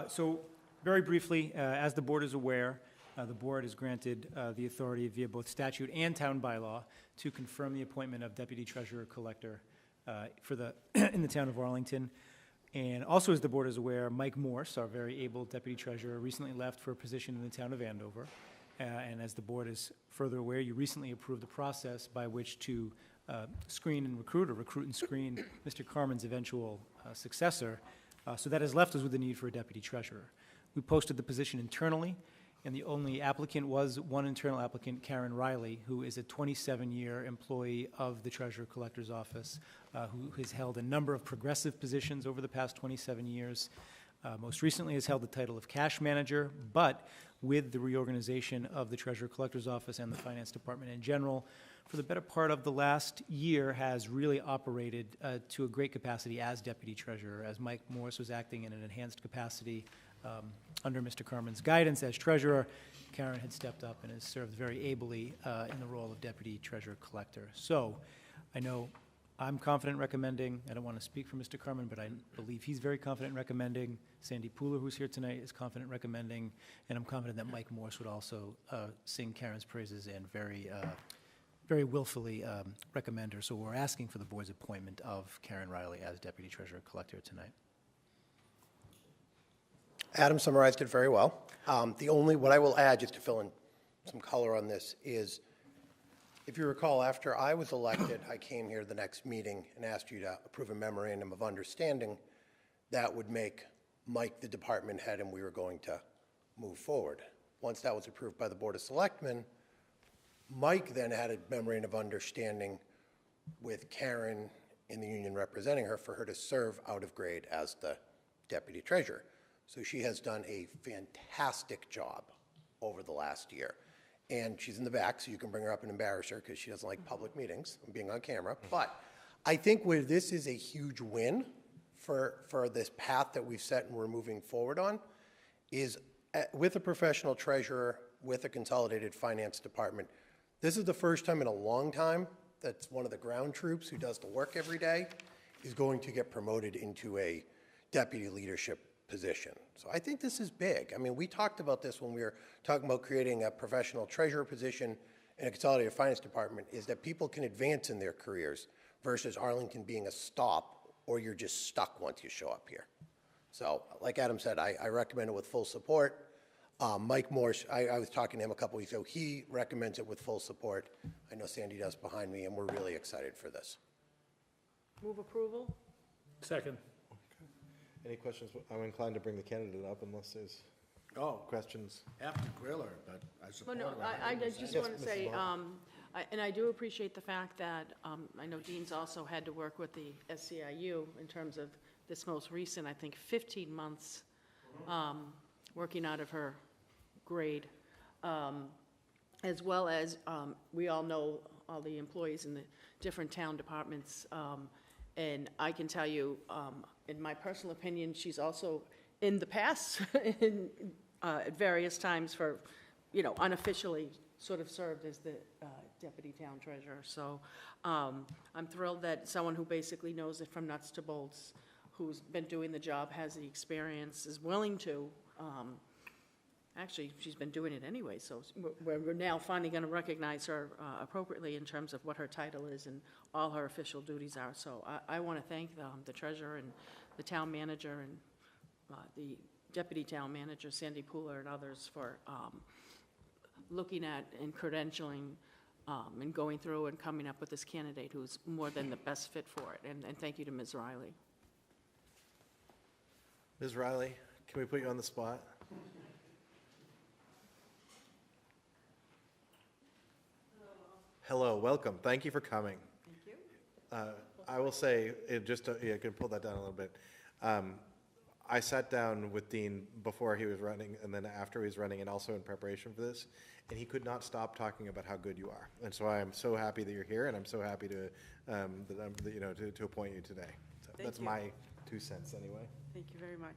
So very briefly, as the board is aware, the board is granted the authority via both statute and town bylaw to confirm the appointment of Deputy Treasurer Collector in the town of Arlington. And also, as the board is aware, Mike Morse, our very able Deputy Treasurer, recently left for a position in the town of Andover. And as the board is further aware, you recently approved the process by which to screen and recruit, or recruit and screen Mr. Carmen's eventual successor. So that has left us with the need for a deputy treasurer. We posted the position internally, and the only applicant was one internal applicant, Karen Riley, who is a 27-year employee of the Treasurer Collector's Office, who has held a number of progressive positions over the past 27 years. Most recently has held the title of cash manager, but with the reorganization of the Treasurer Collector's Office and the Finance Department in general, for the better part of the last year has really operated to a great capacity as Deputy Treasurer, as Mike Morris was acting in an enhanced capacity under Mr. Carmen's guidance as Treasurer. Karen had stepped up and has served very ably in the role of Deputy Treasurer Collector. So I know I'm confident recommending, I don't want to speak for Mr. Carmen, but I believe he's very confident recommending. Sandy Pooler, who's here tonight, is confident recommending, and I'm confident that Mike Morse would also sing Karen's praises and very willfully recommend her. So we're asking for the board's appointment of Karen Riley as Deputy Treasurer Collector tonight. Adam summarized it very well. What I will add, just to fill in some color on this, is if you recall, after I was elected, I came here the next meeting and asked you to approve a memorandum of understanding that would make Mike the department head, and we were going to move forward. Once that was approved by the Board of Selectmen, Mike then had a memorandum of understanding with Karen in the union representing her for her to serve out of grade as the deputy treasurer. So she has done a fantastic job over the last year. And she's in the back, so you can bring her up and embarrass her because she doesn't like public meetings and being on camera. But I think where this is a huge win for this path that we've set and we're moving forward on is with a professional treasurer, with a consolidated finance department. This is the first time in a long time that one of the ground troops who does the work every day is going to get promoted into a deputy leadership position. So I think this is big. I mean, we talked about this when we were talking about creating a professional treasurer position in a consolidated finance department, is that people can advance in their careers versus Arlington being a stop, or you're just stuck once you show up here. So like Adam said, I recommend it with full support. Mike Morse, I was talking to him a couple weeks ago. He recommends it with full support. I know Sandy does behind me, and we're really excited for this. Move approval? Second. Any questions? I'm inclined to bring the candidate up unless there's questions. Have to grill her, but I support Well, no, her. I just want to say, and I do appreciate the fact that I know Dean's also had to work with the SCIU in terms of this most recent, I think, 15 months working out of her grade, as well as we all know all the employees in the different town departments. And I can tell you, in my personal opinion, she's also in the past, at various times for, unofficially sort of served as the deputy town treasurer. So I'm thrilled that someone who basically knows it from nuts to bolts, who's been doing the job, has the experience, is willing to. Actually, she's been doing it anyway, so we're now finally going to recognize her appropriately in terms of what her title is and all her official duties are. So I want to thank the treasurer and the town manager and the deputy town manager, Sandy Pooler, and others for looking at and credentialing and going through and coming up with this candidate who's more than the best fit for it. And thank you to Ms. Riley. Ms. Riley, can we put you on the spot? Hello, welcome. Thank you for coming. Thank you. I will say, I can pull that down a little bit. I sat down with Dean before he was running and then after he was running and also in preparation for this, and he could not stop talking about how good you are. And so I am so happy that you're here, and I'm so happy to appoint you today. So that's you. my 2 cents anyway. Thank you very much.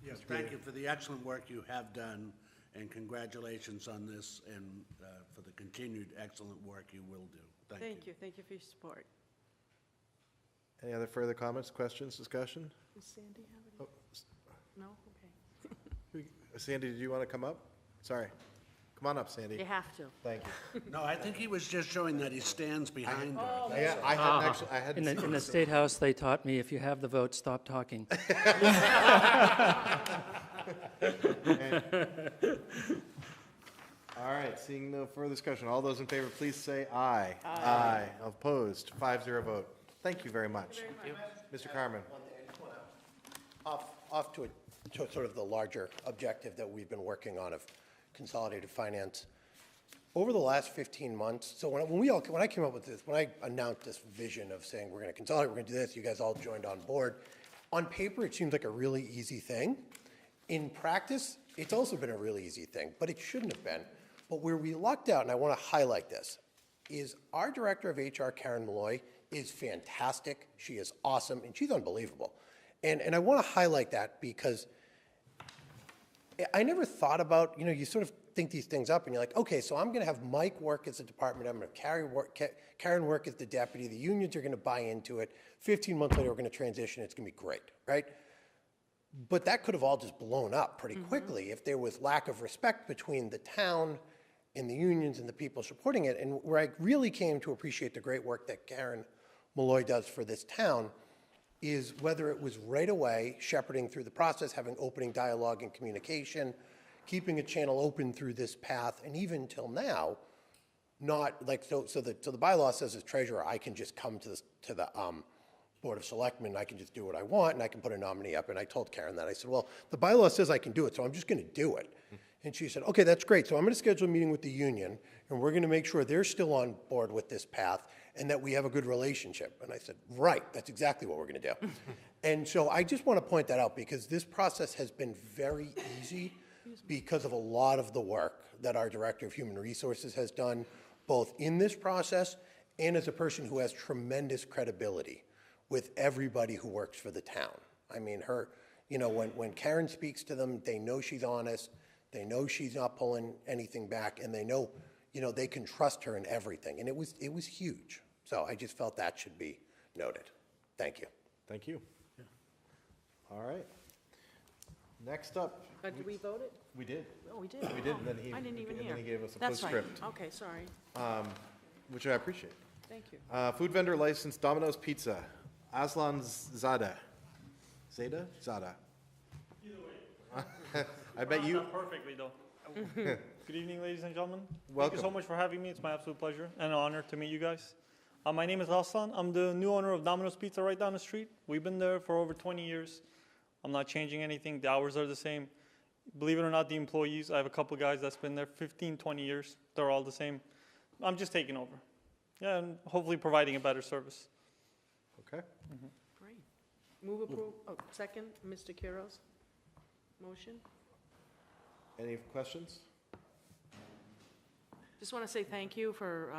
Yes, thank you for the excellent work you have done, and congratulations on this, and for the continued excellent work you will do. Thank you. Thank you for your support. Any other further comments, questions, discussion? Does Sandy have any? No? Okay. Sandy, did you want to come up? Sorry. Come on up, Sandy. You have to. Thank you. No, I think he was just showing that he stands behind her. Yeah, I hadn't actually, I hadn't. In the State House, they taught me, if you have the vote, stop talking. All right, seeing no further discussion, all those in favor, please say aye. Aye. Opposed, 5-0 vote. Thank you very much. Thank you. Mr. Carmen. Off to sort of the larger objective that we've been working on of consolidated finance. Over the last 15 months, so when I came up with this, when I announced this vision of saying we're going to consolidate, we're going to do this, you guys all joined on board. On paper, it seems like a really easy thing. In practice, it's also been a really easy thing, but it shouldn't have been. But where we lucked out, and I want to highlight this, is our Director of HR, Karen Malloy, is fantastic. She is awesome, and she's unbelievable. And I want to highlight that because I never thought about, you sort of think these things up, and you're like, okay, so I'm going to have Mike work as a department head, I'm going to Karen work as the deputy, the unions are going to buy into it, 15 months later we're going to transition, it's going to be great, right? But that could have all just blown up pretty quickly if there was lack of respect between the town and the unions and the people supporting it. And where I really came to appreciate the great work that Karen Malloy does for this town is whether it was right away shepherding through the process, having opening dialogue and communication, keeping a channel open through this path, and even till now, not like, so the bylaw says as treasurer, I can just come to the Board of Selectmen, I can just do what I want, and I can put a nominee up. And I told Karen that. I said, well, the bylaw says I can do it, so I'm just going to do it. And she said, okay, that's great. So I'm going to schedule a meeting with the union, and we're going to make sure they're still on board with this path and that we have a good relationship. And I said, right, that's exactly what we're going to do. And so I just want to point that out because this process has been very easy because of a lot of the work that our Director of Human Resources has done, both in this process and as a person who has tremendous credibility with everybody who works for the town. I mean, when Karen speaks to them, they know she's honest, they know she's not pulling anything back, and they know, they can trust her in everything. And it was huge. So I just felt that should be noted. Thank you. Thank you. Yeah. All right. Next up. Did we vote it? We did. Oh, we did? We did, Oh, and then he, I didn't even and hear. then he gave us a That's right. postscript. Okay, sorry. Which I appreciate. Thank you. Food vendor license, Domino's Pizza, Aslan Zada. Zada? Zada. Either way. I bet you. Not perfectly, though. Good evening, ladies and gentlemen. Welcome. Thank you so much for having me. It's my absolute pleasure and an honor to meet you guys. My name is Aslan. I'm the new owner of Domino's Pizza right down the street. We've been there for over 20 years. I'm not changing anything. The hours are the same. Believe it or not, the employees, I have a couple of guys that's been there 15, 20 years. They're all the same. I'm just taking over. Yeah, and hopefully providing a better service. Okay. Great. Move approve, second, Mr. Quiroz. Motion. Any questions? Just want to say thank you for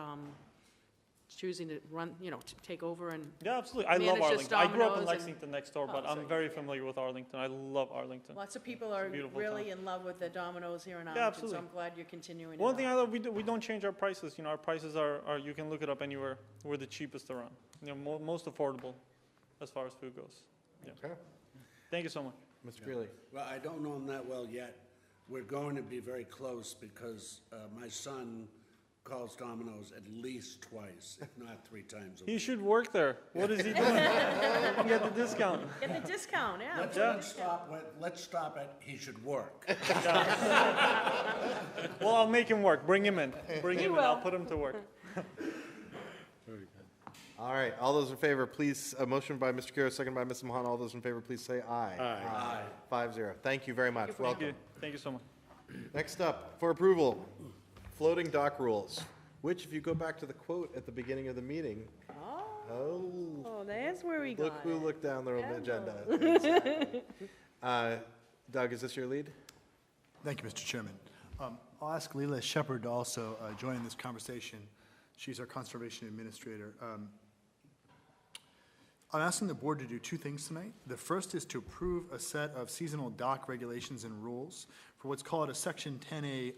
choosing to run, to take over and Yeah, absolutely. I love manage this Arlington. I grew up in Domino's and- Lexington next door, but Oh, so I'm very familiar with Arlington. I love Arlington. lots of people are beautiful really town. in love with the Domino's here in Yeah, Arlington, so absolutely. I'm glad you're continuing. One thing I love, we don't change our prices. Our prices are you can look it up anywhere. We're the cheapest around. Most affordable as far as food goes. Yeah. Okay. Thank you so much. Mr. Greeley. Well, I don't know him that well yet. We're going to be very close because my son calls Domino's at least twice, if not 3 times a He week. should work there. What is he doing? He can get the discount. Get the discount, yeah. Let's stop at, he should work. Well, I'll make him work. Bring him in. Bring him in. I'll put him to work. All right, all those in favor, please, a motion by Mr. Kira, second by Ms. Mahan. All those in favor, please say aye. Aye. 5-0. Thank you very much. Thank Welcome. you. Thank you so much. Next up, for approval, floating dock rules, which, if you go back to the quote at the beginning of the meeting, Oh, there's where we look got who it. looked down the agenda. Doug, is this your lead? Thank you, Mr. Chairman. I'll ask Leila Shepherd to also join in this conversation. She's our conservation administrator. I'm asking the board to do 2 things tonight. The first is to approve a set of seasonal dock regulations and rules for what's called a Section 10A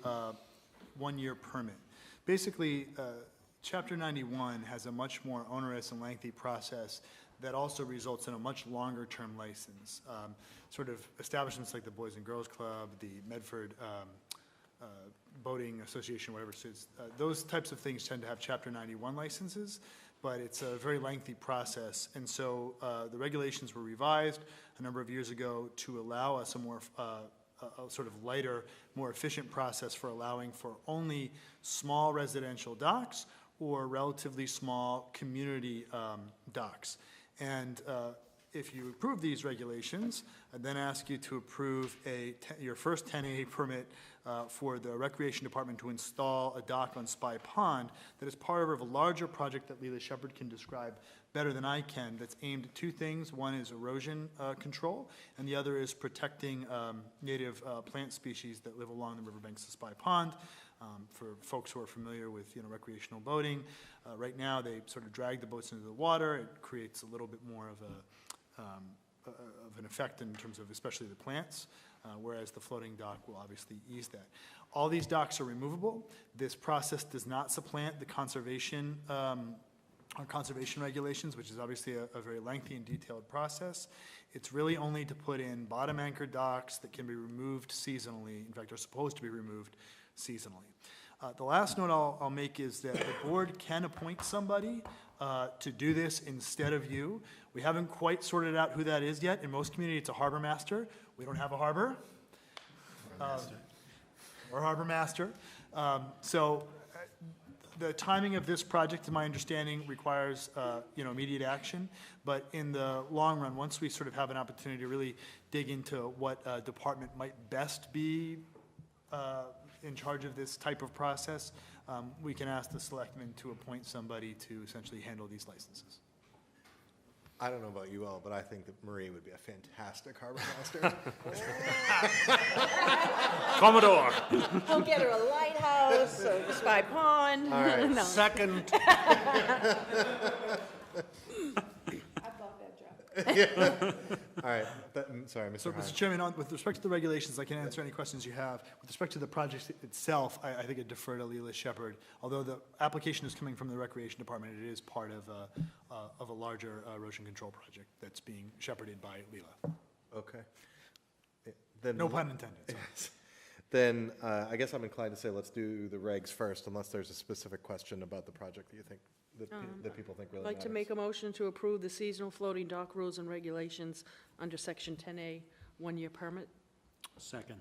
1-year permit. Basically, Chapter 91 has a much more onerous and lengthy process that also results in a much longer-term license. Sort of establishments like the Boys and Girls Club, the Medford Boating Association, whatever it is, those types of things tend to have Chapter 91 licenses, but it's a very lengthy process. And so the regulations were revised a number of years ago to allow us a more a sort of lighter, more efficient process for allowing for only small residential docks or relatively small community docks. And if you approve these regulations, I then ask you to approve your first 10A permit for the Recreation Department to install a dock on Spy Pond that is part of a larger project that Leila Shepherd can describe better than I can, that's aimed at 2 things. One is erosion control, and the other is protecting native plant species that live along the riverbanks of Spy Pond. For folks who are familiar with recreational boating, right now they sort of drag the boats into the water. It creates a little bit more of an effect in terms of especially the plants, whereas the floating dock will obviously ease that. All these docks are removable. This process does not supplant the conservation regulations, which is obviously a very lengthy and detailed process. It's really only to put in bottom anchor docks that can be removed seasonally, in fact are supposed to be removed seasonally. The last note I'll make is that the board can appoint somebody to do this instead of you. We haven't quite sorted out who that is yet. In most communities, it's a harbor master. We don't have a harbor. Or harbor master. So the timing of this project, to my understanding, requires immediate action. But in the long run, once we sort of have an opportunity to really dig into what department might best be in charge of this type of process, we can ask the selectmen to appoint somebody to essentially handle these licenses. I don't know about you all, but I think that Marie would be a fantastic harbor master. Commodore. He'll get her a lighthouse or the Spy Pond. All right. No. Second. All right. Sorry, Mr. So, Hine. Mr. Chairman, with respect to the regulations, I can answer any questions you have. With respect to the project itself, I think I'd defer to Leila Shepherd. Although the application is coming from the Recreation Department, it is part of a larger erosion control project that's being shepherded by Leila. Okay. Then No pun intended. Sorry. Then I guess I'm inclined to say let's do the regs first, unless there's a specific question about the project that you think, that people think really I'd like to matters. make a motion to approve the seasonal floating dock rules and regulations under Section 10A, 1-year permit. Second.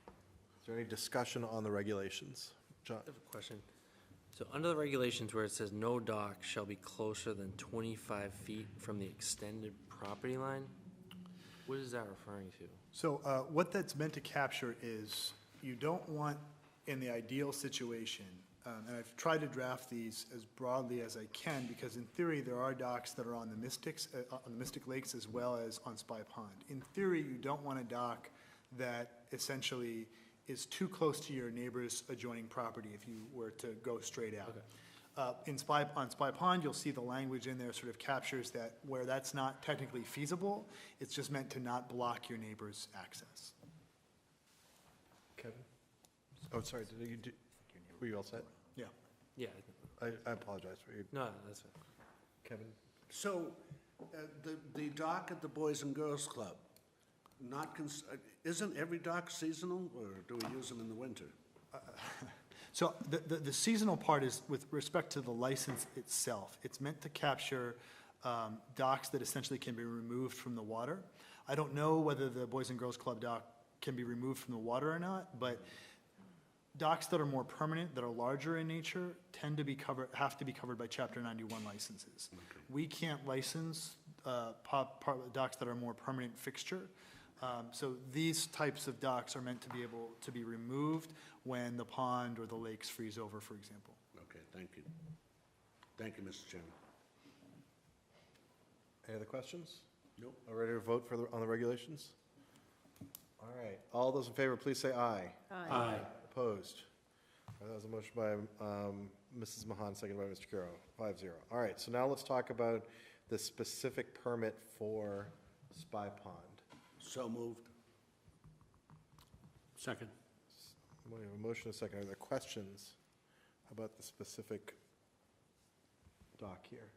Is there any discussion on the regulations? John? I have a question. So under the regulations where it says no dock shall be closer than 25 feet from the extended property line, what is that referring to? So what that's meant to capture is you don't want, in the ideal situation, and I've tried to draft these as broadly as I can, because in theory there are docks that are on the Mystic Lakes as well as on Spy Pond. In theory, you don't want a dock that essentially is too close to your neighbor's adjoining property if you were to go straight out. Okay. On Spy Pond, you'll see the language in there sort of captures that where that's not technically feasible, it's just meant to not block your neighbor's access. Kevin? Oh, sorry, were you all set? Yeah. Yeah. I apologize for you. No, that's it. Kevin? So, the dock at the Boys and Girls Club, isn't every dock seasonal, or do we use them in the winter? So the seasonal part is with respect to the license itself. It's meant to capture docks that essentially can be removed from the water. I don't know whether the Boys and Girls Club dock can be removed from the water or not, but docks that are more permanent, that are larger in nature, tend to be have to be covered by Chapter 91 licenses. We can't license docks that are more permanent fixture. So these types of docks are meant to be able to be removed when the pond or the lakes freeze over, for example. Okay, thank you. Thank you, Mr. Chairman. Any other questions? Nope. Are we ready to vote on the regulations? All right. All those in favor, please say aye. Aye. Opposed? All right, that was a motion by Mrs. Mahan, seconded by Mr. Kuro, 5-0. All right, so now let's talk about the specific permit for Spy Pond. So moved. Second. We have a motion and a second. Are there questions about the specific dock here?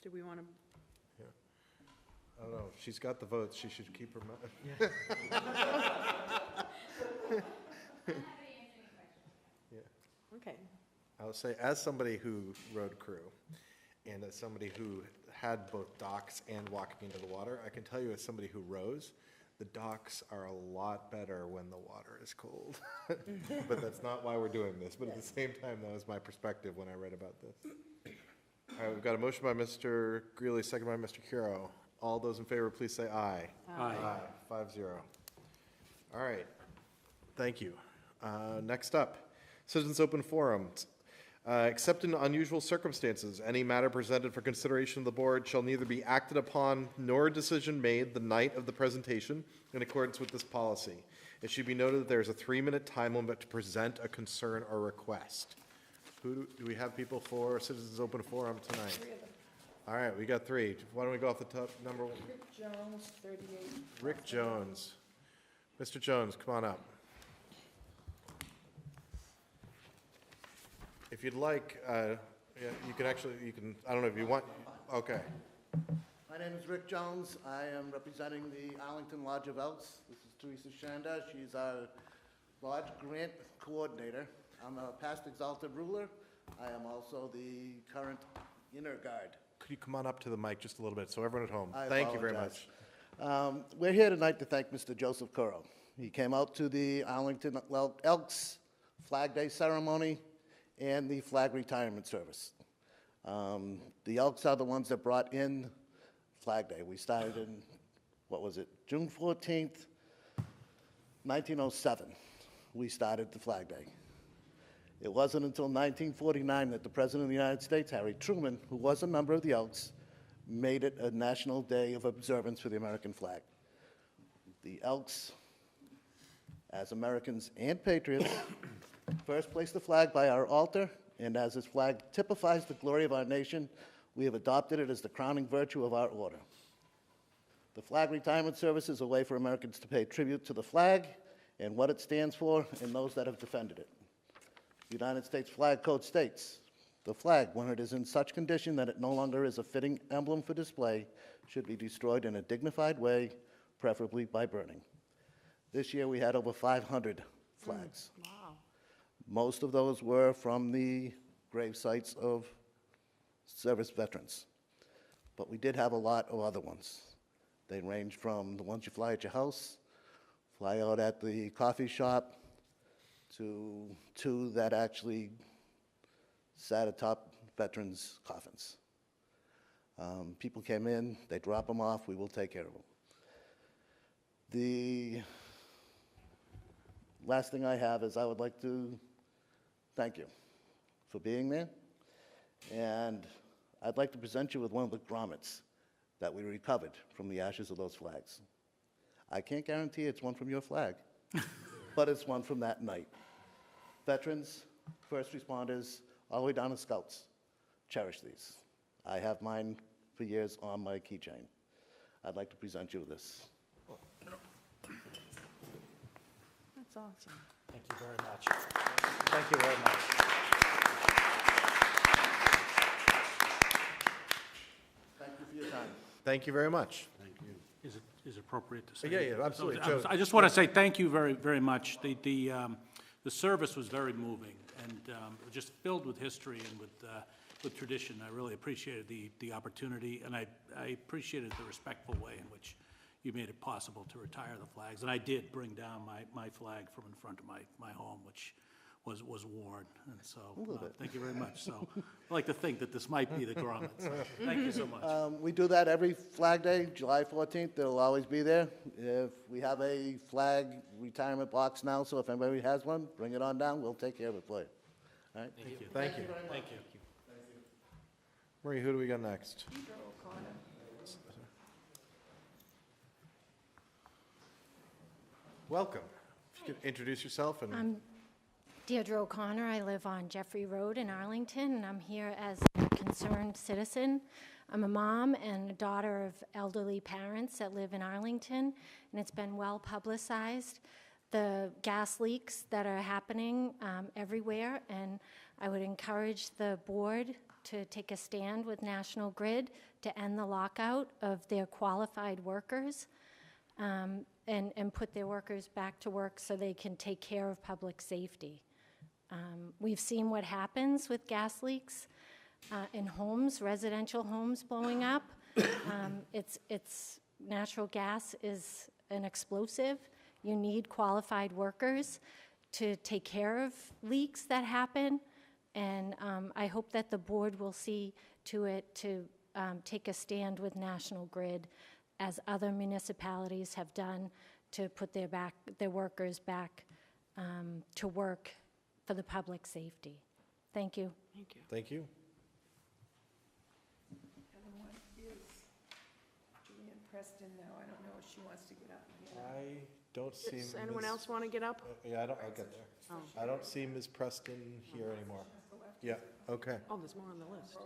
Do we want to? Yeah. I don't know. She's got the votes. She should keep her mouth. Yeah. Okay. I'll say, as somebody who rode crew, and as somebody who had both docks and walking into the water, I can tell you as somebody who rows, the docks are a lot better when the water is cold. But that's not why we're doing this. But at the same time, that was my perspective when I read about this. All right, we've got a motion by Mr. Greeley, second by Mr. Kuro. All those in favor, please say aye. Aye. 5-0. All right, thank you. Next up, Citizens Open Forums. Except in unusual circumstances, any matter presented for consideration of the board shall neither be acted upon nor a decision made the night of the presentation in accordance with this policy. It should be noted that there is a 3-minute time limit to present a concern or request. Do we have people for Citizens Open Forum tonight? All right, we got 3. Why don't we go off the top, number 1? Rick Jones, 38. Rick Jones. Mr. Jones, come on up. If you'd like, yeah, you can, I don't know if you want, okay. My name is Rick Jones. I am representing the Arlington Lodge of Elks. This is Teresa Shanda. She's our lodge grant coordinator. I'm a past exalted ruler. I am also the current inner guard. Could you come on up to the mic just a little bit so everyone at home? I Thank you very much. apologize. We're here tonight to thank Mr. Joseph Curro. He came out to the Arlington Elks Flag Day ceremony and the flag retirement service. The Elks are the ones that brought in Flag Day. We started in, what was it, June 14th, 1907, we started the Flag Day. It wasn't until 1949 that the President of the United States, Harry Truman, who was a member of the Elks, made it a national day of observance for the American flag. The Elks, as Americans and patriots, first placed the flag by our altar, and as this flag typifies the glory of our nation, we have adopted it as the crowning virtue of our order. The flag retirement service is a way for Americans to pay tribute to the flag and what it stands for and those that have defended it. The United States Flag Code states, the flag, when it is in such condition that it no longer is a fitting emblem for display, should be destroyed in a dignified way, preferably by burning. This year we had over 500 flags. Wow. Most of those were from the grave sites of service veterans. But we did have a lot of other ones. They range from the ones you fly at your house, fly out at the coffee shop, to 2 that actually sat atop veterans' coffins. People came in, they drop them off, we will take care of them. The last thing I have is I would like to thank you for being there, and I'd like to present you with one of the grommets that we recovered from the ashes of those flags. I can't guarantee it's one from your flag, but it's one from that night. Veterans, first responders, all the way down to scouts, cherish these. I have mine for years on my keychain. I'd like to present you with this. That's awesome. Thank you very much. Thank you very much. Thank you for your time. Thank you very much. Thank you. Is it appropriate to say? Yeah, absolutely. I just want to say thank you very, very much. the service was very moving and just filled with history and with tradition. I really appreciated the opportunity, and I appreciated the respectful way in which you made it possible to retire the flags. And I did bring down my flag from in front of my home, which was worn, and so, thank you very much. So, I like to think that this might be the grommet, so thank you so much. We do that every Flag Day, July 14th, they'll always be there. If we have a flag retirement box now, so if anybody has one, bring it on down, we'll take care of it for you. All right? Thank you. Thank you. Thank you. Marie, who do we got next? Welcome. If you could introduce yourself and... I'm Deirdre O'Connor. I live on Jeffrey Road in Arlington, and I'm here as a concerned citizen. I'm a mom and a daughter of elderly parents that live in Arlington, and it's been well publicized, the gas leaks that are happening everywhere, and I would encourage the board to take a stand with National Grid to end the lockout of their qualified workers. And put their workers back to work so they can take care of public safety. We've seen what happens with gas leaks in homes, residential homes blowing up. It's natural gas is an explosive. You need qualified workers to take care of leaks that happen. And I hope that the board will see to it to take a stand with National Grid, as other municipalities have done, to put their workers back to work for the public safety. Thank you. Thank you. Thank you. The other one is Julianne Preston now. I don't know if she wants to get up here. I don't see... Does anyone else want to get up? Yeah, I'll get there. Oh. I don't see Ms. Preston here anymore. Yeah, okay. Oh, there's more on the list.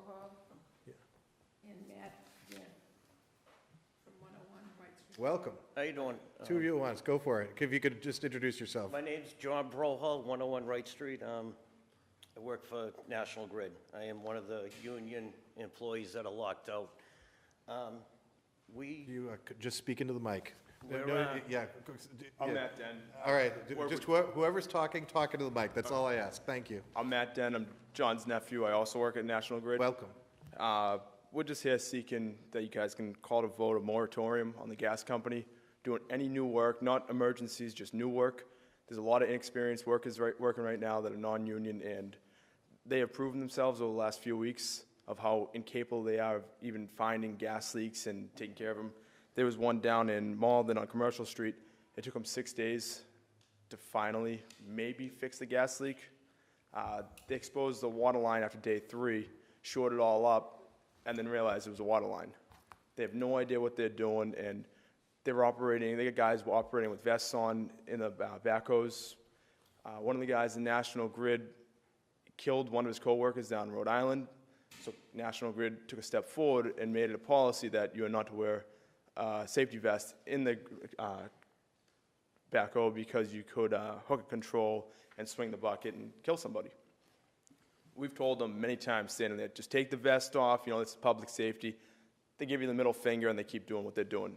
And Matt Ginn from 101 White Street. Welcome. How you doing? Two of you at once. Go for it. If you could just introduce yourself. My name's John Brohall, 101 Wright Street. I work for National Grid. I am one of the union employees that are locked out. You could just speak into the mic. We're, yeah. I'm Matt Den. All right. Just whoever's talking into the mic. That's all I ask. Thank you. I'm Matt Den. I'm John's nephew. I also work at National Grid. Welcome. We're just here seeking that you guys can call to vote a moratorium on the gas company, doing any new work, not emergencies, just new work. There's a lot of inexperienced workers working right now that are non-union, and they have proven themselves over the last few weeks of how incapable they are of even finding gas leaks and taking care of them. There was one down in Malden on Commercial Street. It took them 6 days to finally maybe fix the gas leak. They exposed the water line after day 3, shored it all up, and then realized it was a water line. They have no idea what they're doing, and they got guys operating with vests on in the backhoes. One of the guys in National Grid killed one of his coworkers down in Rhode Island, so National Grid took a step forward and made it a policy that you are not to wear safety vest in the backhoe because you could hook a control and swing the bucket and kill somebody. We've told them many times, standing there, just take the vest off, this is public safety. They give you the middle finger and they keep doing what they're doing.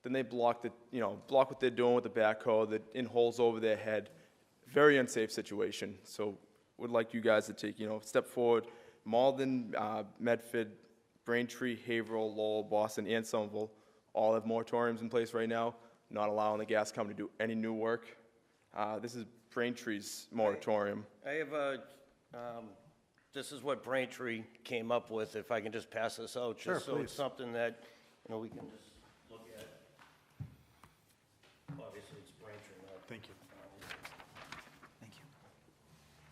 Then they block what they're doing with the backhoe, that in holes over their head. Very unsafe situation. So would like you guys to take, step forward. Malden, Medford, Braintree, Haverhill, Lowell, Boston, and Somerville all have moratoriums in place right now, not allowing the gas company to do any new work. This is Braintree's moratorium. I have a, this is what Braintree came up with, if I can just pass this out, Sure, just so please. it's something that, we can just look at. Obviously, it's Braintree, not. Thank you.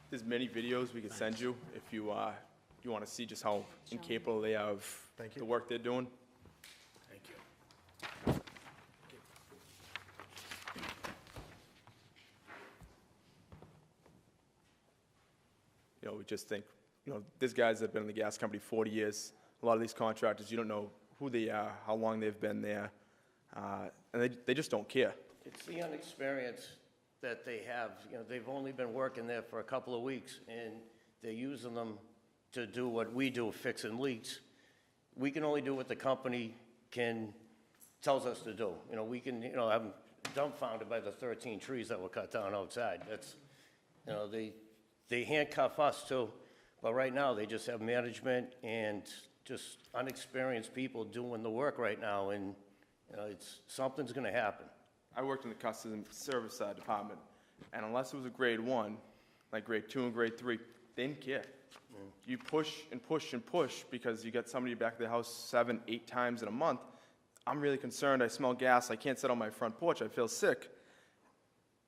There's many videos we could send you if you want to see just how incapable they are of the work they're doing. Thank you. We just think, these guys have been in the gas company 40 years. A lot of these contractors, you don't know who they are, how long they've been there, and they just don't care. It's the inexperience that they have. They've only been working there for a couple of weeks, and they're using them to do what we do, fixing leaks. We can only do what the company tells us to do. We can, I'm dumbfounded by the 13 trees that were cut down outside. You know, they handcuff us too, but right now, they just have management and just unexperienced people doing the work right now, and, you know, something's gonna happen. I worked in the customer service department, and unless it was a grade 1, like grade 2 and grade 3, they didn't care. You push and push and push because you get somebody back to the house 7, 8 times in a month. I'm really concerned. I smell gas. I can't sit on my front porch. I feel sick.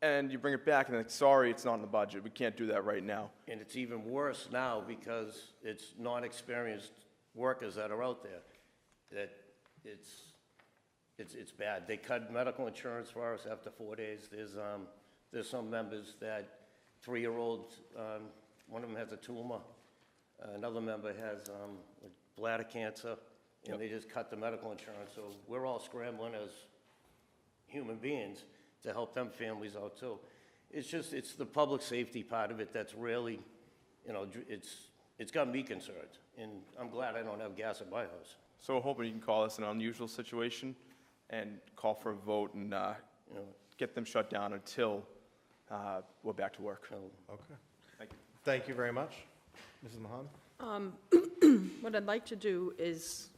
And you bring it back and they're like, sorry, it's not in the budget. We can't do that right now. And it's even worse now because it's non-experienced workers that are out there. That it's bad. They cut medical insurance for us after 4 days. There's some members that 3-year-old, one of them has a tumor. Another member has bladder cancer, and they just cut the medical insurance. So we're all scrambling as human beings to help them families out too. It's the public safety part of it that's really, you know, it's got me concerned, and I'm glad I don't have gas at my house. So we're hoping you can call this an unusual situation and call for a vote and you know, get them shut down until we're back to work. Okay. Thank you. Thank you very much. Mrs. Mahan? What I'd like to do is,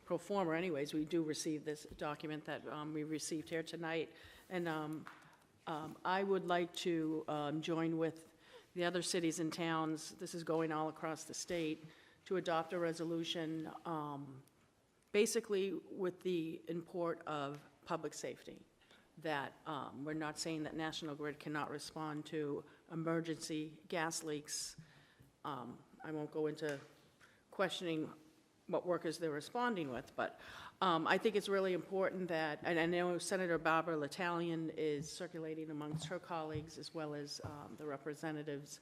pro forma anyways, we do receive this document that we received here tonight, and I would like to join with the other cities and towns, this is going all across the state, to adopt a resolution basically with the import of public safety, that we're not saying that National Grid cannot respond to emergency gas leaks. I won't go into questioning what workers they're responding with, but I think it's really important that, and I know Senator Barbara L'Italian is circulating amongst her colleagues as well as the representatives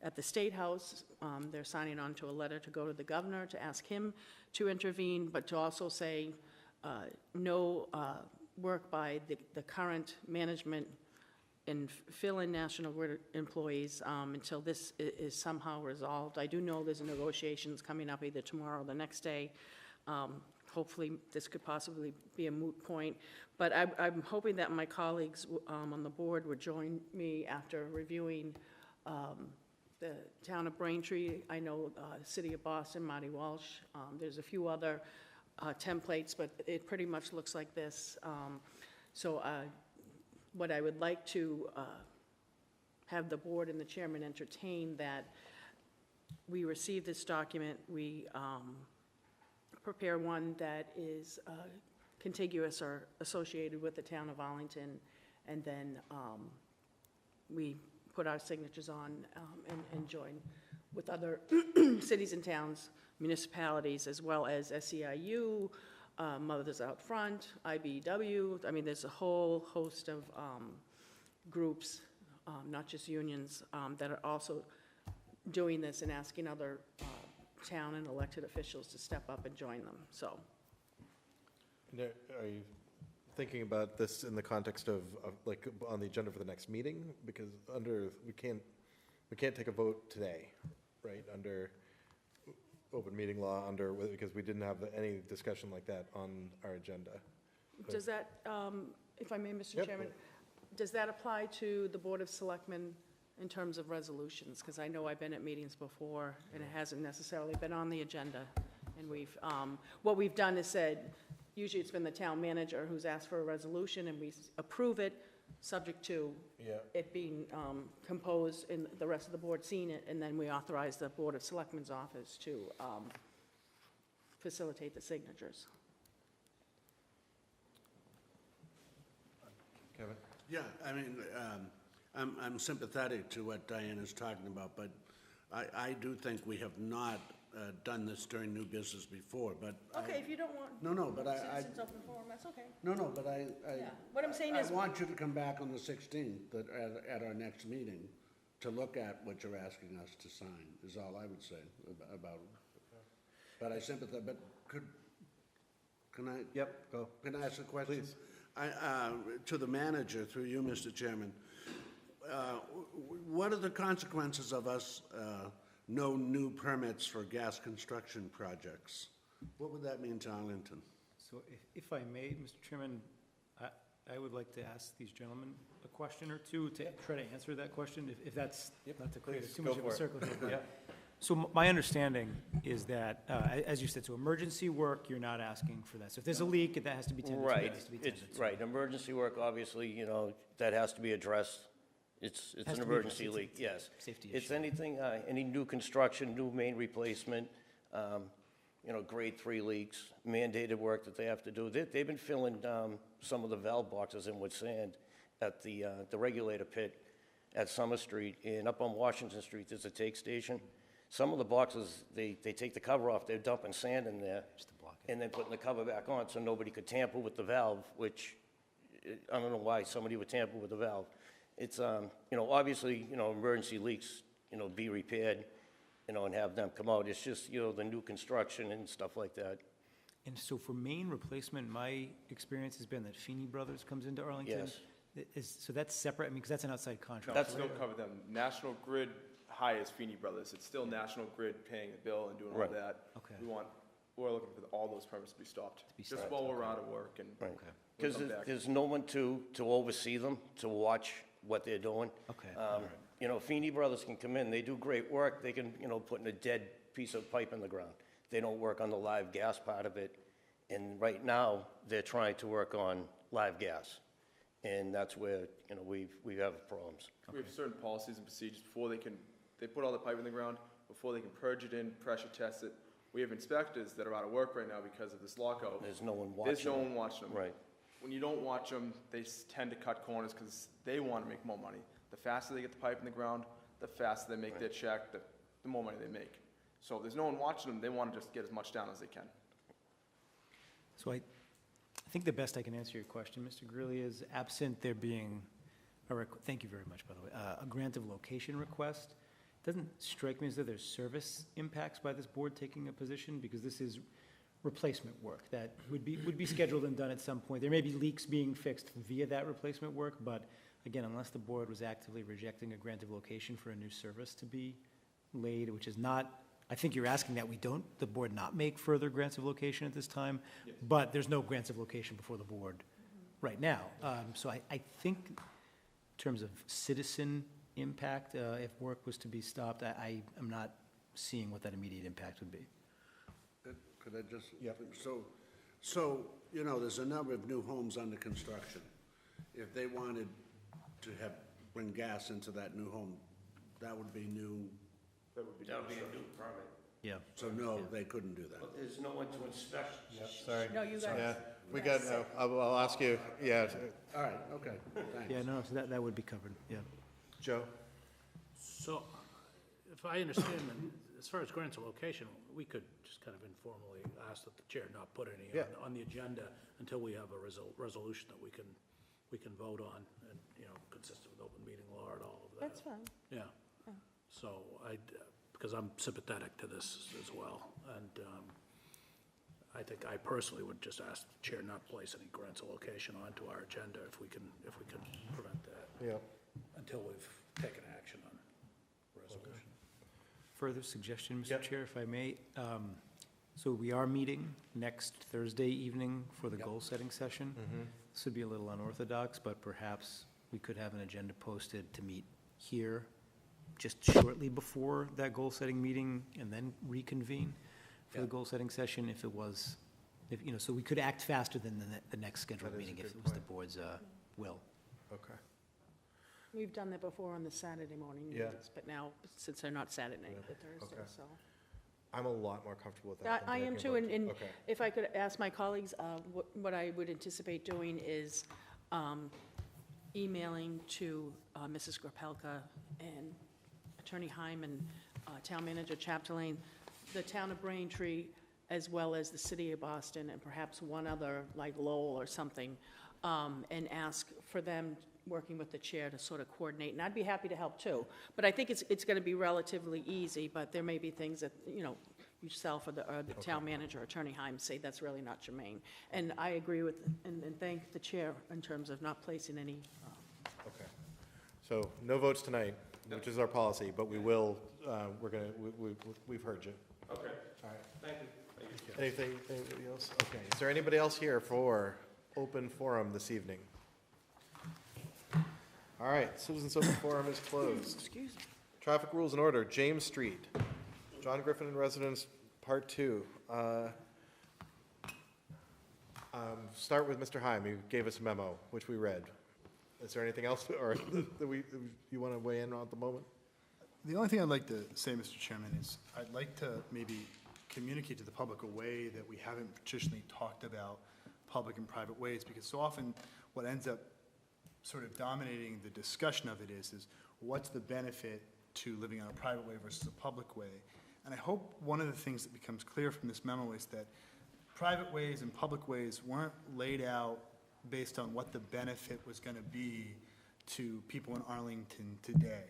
at the State House. They're signing on to a letter to go to the governor to ask him to intervene, but to also say no work by the current management and fill-in National Grid employees until this is somehow resolved. I do know there's negotiations coming up either tomorrow or the next day. Hopefully, this could possibly be a moot point. But I'm hoping that my colleagues on the board would join me after reviewing the town of Braintree. I know City of Boston, Marty Walsh. There's a few other templates, but it pretty much looks like this. What I would like to have the board and the chairman entertain, that we receive this document, we prepare one that is contiguous or associated with the town of Arlington, and then we put our signatures on and join with other cities and towns, municipalities, as well as SEIU, Mothers Out Front, IBEW. I mean, there's a whole host of groups, not just unions, that are also doing this and asking other town and elected officials to step up and join them, so. Are you thinking about this in the context of like on the agenda for the next meeting? Because we can't take a vote today, right? Under open meeting law, because we didn't have any discussion like that on our agenda. Does that, if I may, Mr. Chairman, does that apply to the Board of Selectmen in terms of resolutions? Because I know I've been at meetings before, and it hasn't necessarily been on the agenda. And what we've done is said, usually it's been the town manager who's asked for a resolution, and we approve it, subject to it being composed and the rest of the board seeing it, and then we authorize the Board of Selectmen's office to facilitate the signatures. Kevin? Yeah, I mean, I'm sympathetic to what Diane is talking about, but I do think we have not done this during new business before, but. Okay, if you don't want. No, but citizens open forum, that's okay. No, but Yeah. What I'm saying is. I want you to come back on the 16th at our next meeting to look at what you're asking us to sign, is all I would say about it. But I sympathize, but can I? Yep, go. Can I ask a question? Please. To the manager, through you, Mr. Chairman, what are the consequences of us no new permits for gas construction projects? What would that mean to Arlington? So if I may, Mr. Chairman, I would like to ask these gentlemen a question or two to try to answer that question, if that's not to create too much of a circle here. but- So my understanding is that, as you said, so emergency work, you're not asking for that. So if there's a leak, that has to be tended to, Right, that has to be tended it's, to. right, emergency work, obviously, you know, that has to be addressed. It's Has an to be emergency addressed. leak, It's yes. a safety It's issue. anything, any new construction, new main replacement, you know, grade 3 leaks, mandated work that they have to do. They've been filling some of the valve boxes in with sand at the regulator pit at Summer Street, and up on Washington Street, there's a take station. Some of the boxes, they take the cover off, they're dumping sand in there, and then putting the cover back on so nobody could tamper with the valve, which, I don't know why somebody would tamper with the valve. It's, you know, obviously, you know, emergency leaks, you know, be repaired, you know, and have them come out. It's just, you know, the new construction and stuff like that. And so for main replacement, my experience has been that Feeney Brothers comes into Arlington. Yes. So that's separate, I mean, because that's an outside No, contract. we don't cover them. National Grid hires Feeney Brothers. It's still National Grid paying the bill and doing all Right. that. Okay. We're looking for all those permits to be stopped. Just stopped, while we're out of work and. Right. we'll Because come back. there's no one to oversee them, to watch what they're doing. Okay. You know, Feeney Brothers can come in, they do great work, they can, you know, put in a dead piece of pipe in the ground. They don't work on the live gas part of it, and right now, they're trying to work on live gas. And that's where, you know, we have problems. We have certain policies and procedures before they put all the pipe in the ground, before they can purge it in, pressure test it. We have inspectors that are out of work right now because of this lockout. There's no one watching. There's no one watching them. Right. When you don't watch them, they tend to cut corners because they want to make more money. The faster they get the pipe in the ground, the faster they make their check, the more money they make. So if there's no one watching them, they want to just get as much down as they can. So I think the best I can answer your question, Mr. Grilli, is absent there being thank you very much, by the way, a grant of location request. It doesn't strike me as though there's service impacts by this board taking a position, because this is replacement work that would be scheduled and done at some point. There may be leaks being fixed via that replacement work, but again, unless the board was actively rejecting a grant of location for a new service to be laid, which is not, I think you're asking that the board not make further grants of location at this time, but there's no grants of location before the board right now. So I think in terms of citizen impact, if work was to be stopped, I am not seeing what that immediate impact would be. Could I just? So, you know, there's a number of new homes under construction. If they wanted to bring gas into that new home, that would be new. That would be a new permit. Yeah. So no, they couldn't do that. But there's no one to inspect. Sorry. No, you guys. Yeah, we got, I'll ask you, All right, okay, thanks. Yeah, no, so that would be covered, yeah. Joe? So, if I understand, then, as far as grants of location, we could just kind of informally ask that the chair not put any on the agenda until we have a resolution that we can vote on, and, you know, consistent with open meeting law and all of that. That's fine. Yeah. So because I'm sympathetic to this as well, and I think I personally would just ask the chair not place any grants of location onto our agenda if we can prevent that. Yeah. Until we've taken action on resolution. Further suggestion, Mr. Chair, if I may. So we are meeting next Thursday evening for the goal-setting session. This would be a little unorthodox, but perhaps we could have an agenda posted to meet here just shortly before that goal-setting meeting and then reconvene for the goal-setting session if, you know, so we could act faster than the next scheduled meeting if it was the board's will. Okay. We've done that before on the Saturday morning meetings, but now, since they're not Saturday, they're Thursday, so. I'm a lot more comfortable with that. I than am talking too, about- and Okay. if I could ask my colleagues, what I would anticipate doing is emailing to Mrs. Grapelka and Attorney Hyman, Town Manager Chapdelaine, the town of Braintree, as well as the city of Boston, and perhaps one other, like Lowell or something, and ask for them, working with the chair, to sort of coordinate. And I'd be happy to help too. But I think it's going to be relatively easy, but there may be things that, you know, yourself or the town manager, Attorney Hyman, say that's really not germane. And I agree with, and thank the chair in terms of not placing any. Okay. So no votes tonight, which is our policy, but we will, we've heard you. Okay. All right. Thank you. Anybody else? Okay. Is there anybody else here for open forum this evening? All right, citizens open forum is closed. Excuse me. Traffic rules and order, James Street. John Griffin and Residence, Part 2. Start with Mr. Heim, who gave us a memo, which we read. Is there anything else or that you want to weigh in on at the moment? The only thing I'd like to say, Mr. Chairman, is I'd like to maybe communicate to the public a way that we haven't traditionally talked about public and private ways, because so often what ends up sort of dominating the discussion of it is what's the benefit to living on a private way versus a public way? And I hope one of the things that becomes clear from this memo is that private ways and public ways weren't laid out based on what the benefit was going to be to people in Arlington today.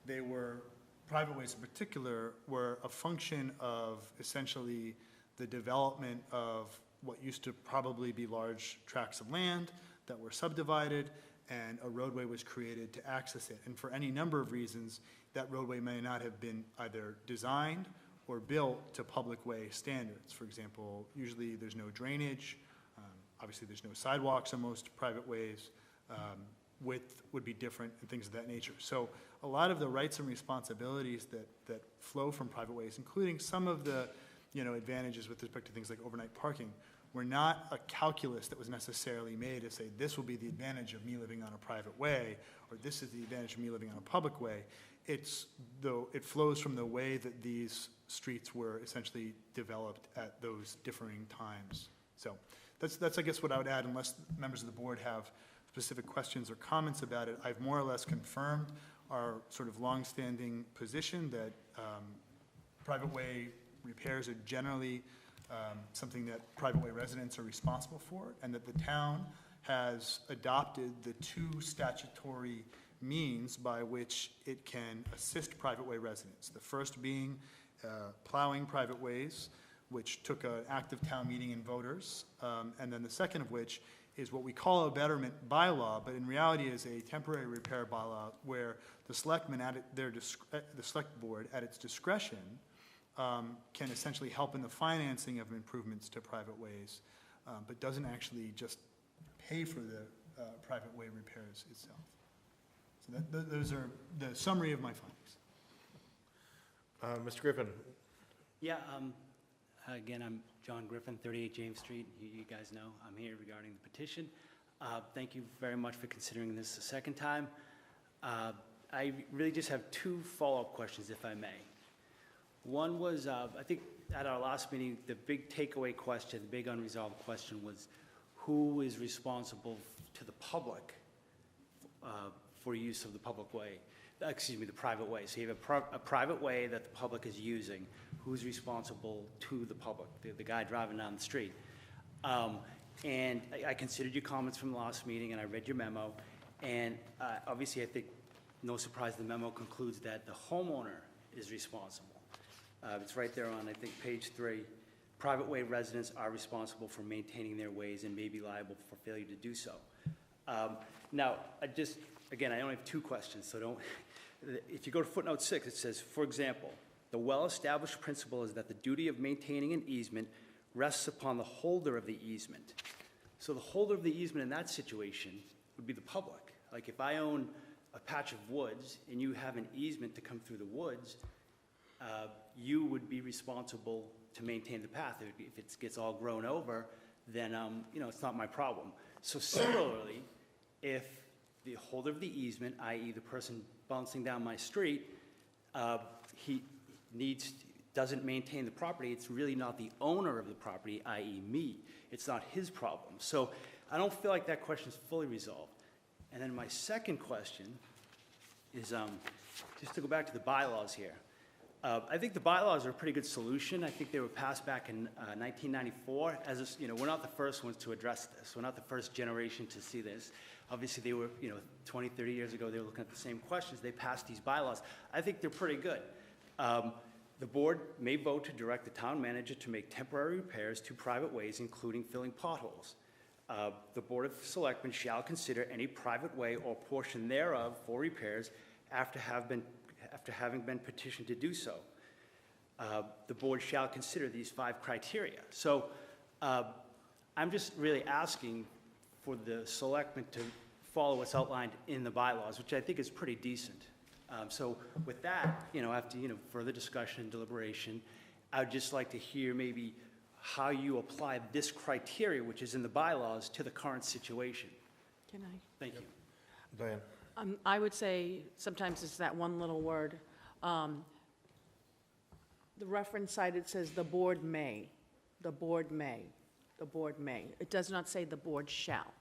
They were, private ways in particular, were a function of essentially the development of what used to probably be large tracts of land that were subdivided, and a roadway was created to access it. And for any number of reasons, that roadway may not have been either designed or built to public way standards. For example, usually there's no drainage, obviously there's no sidewalks on most private ways, width would be different and things of that nature. So a lot of the rights and responsibilities that flow from private ways, including some of the advantages with respect to things like overnight parking, were not a calculus that was necessarily made to say this will be the advantage of me living on a private way, or this is the advantage of me living on a public way. It flows from the way that these streets were essentially developed at those differing times. So that's I guess what I would add, unless members of the board have specific questions or comments about it. I've more or less confirmed our sort of longstanding position that private way repairs are generally something that private way residents are responsible for, and that the town has adopted the 2 statutory means by which it can assist private way residents. The first being plowing private ways, which took an active town meeting and voters, and then the second of which is what we call a betterment bylaw, but in reality is a temporary repair bylaw where the selectmen the select board at its discretion can essentially help in the financing of improvements to private ways, but doesn't actually just pay for the private way repairs itself. So those are the summary of my findings. Mr. Griffin. Yeah, again, I'm John Griffin, 38 James Street. You guys know I'm here regarding the petition. Thank you very much for considering this a second time. I really just have 2 follow-up questions, if I may. One was, I think at our last meeting, the big takeaway question, the big unresolved question was who is responsible to the public for use of the public way, the private way. So you have a private way that the public is using. Who's responsible to the public, the guy driving down the street? And I considered your comments from the last meeting, and I read your memo. And obviously, I think, no surprise, the memo concludes that the homeowner is responsible. It's right there on, I think, page 3. Private way residents are responsible for maintaining their ways and may be liable for failure to do so. Now, again, I only have 2 questions, so don't. If you go to footnote 6, it says, for example, the well-established principle is that the duty of maintaining an easement rests upon the holder of the easement. So the holder of the easement in that situation would be the public. Like if I own a patch of woods and you have an easement to come through the woods, you would be responsible to maintain the path. If it gets all grown over, then it's not my problem. So similarly, if the holder of the easement, i.e. the person bouncing down my street, he doesn't maintain the property, it's really not the owner of the property, i.e. me. It's not his problem. So I don't feel like that question is fully resolved. And then my second question is, just to go back to the bylaws here. I think the bylaws are a pretty good solution. I think they were passed back in 1994. We're not the first ones to address this. We're not the first generation to see this. Obviously, they were, 20, 30 years ago, they were looking at the same questions. They passed these bylaws. I think they're pretty good. The board may vote to direct the town manager to make temporary repairs to private ways, including filling potholes. The Board of Selectmen shall consider any private way or portion thereof for repairs after having been petitioned to do so. The board shall consider these 5 criteria. So I'm just really asking for the selectmen to follow what's outlined in the bylaws, which I think is pretty decent. So with that, after, further discussion and deliberation, I'd just like to hear maybe how you apply this criteria, which is in the bylaws, to the current situation. Can I? Thank you. Diane? I would say sometimes it's that one little word. The reference cited says the board may, the board may, the board may. It does not say the board shall.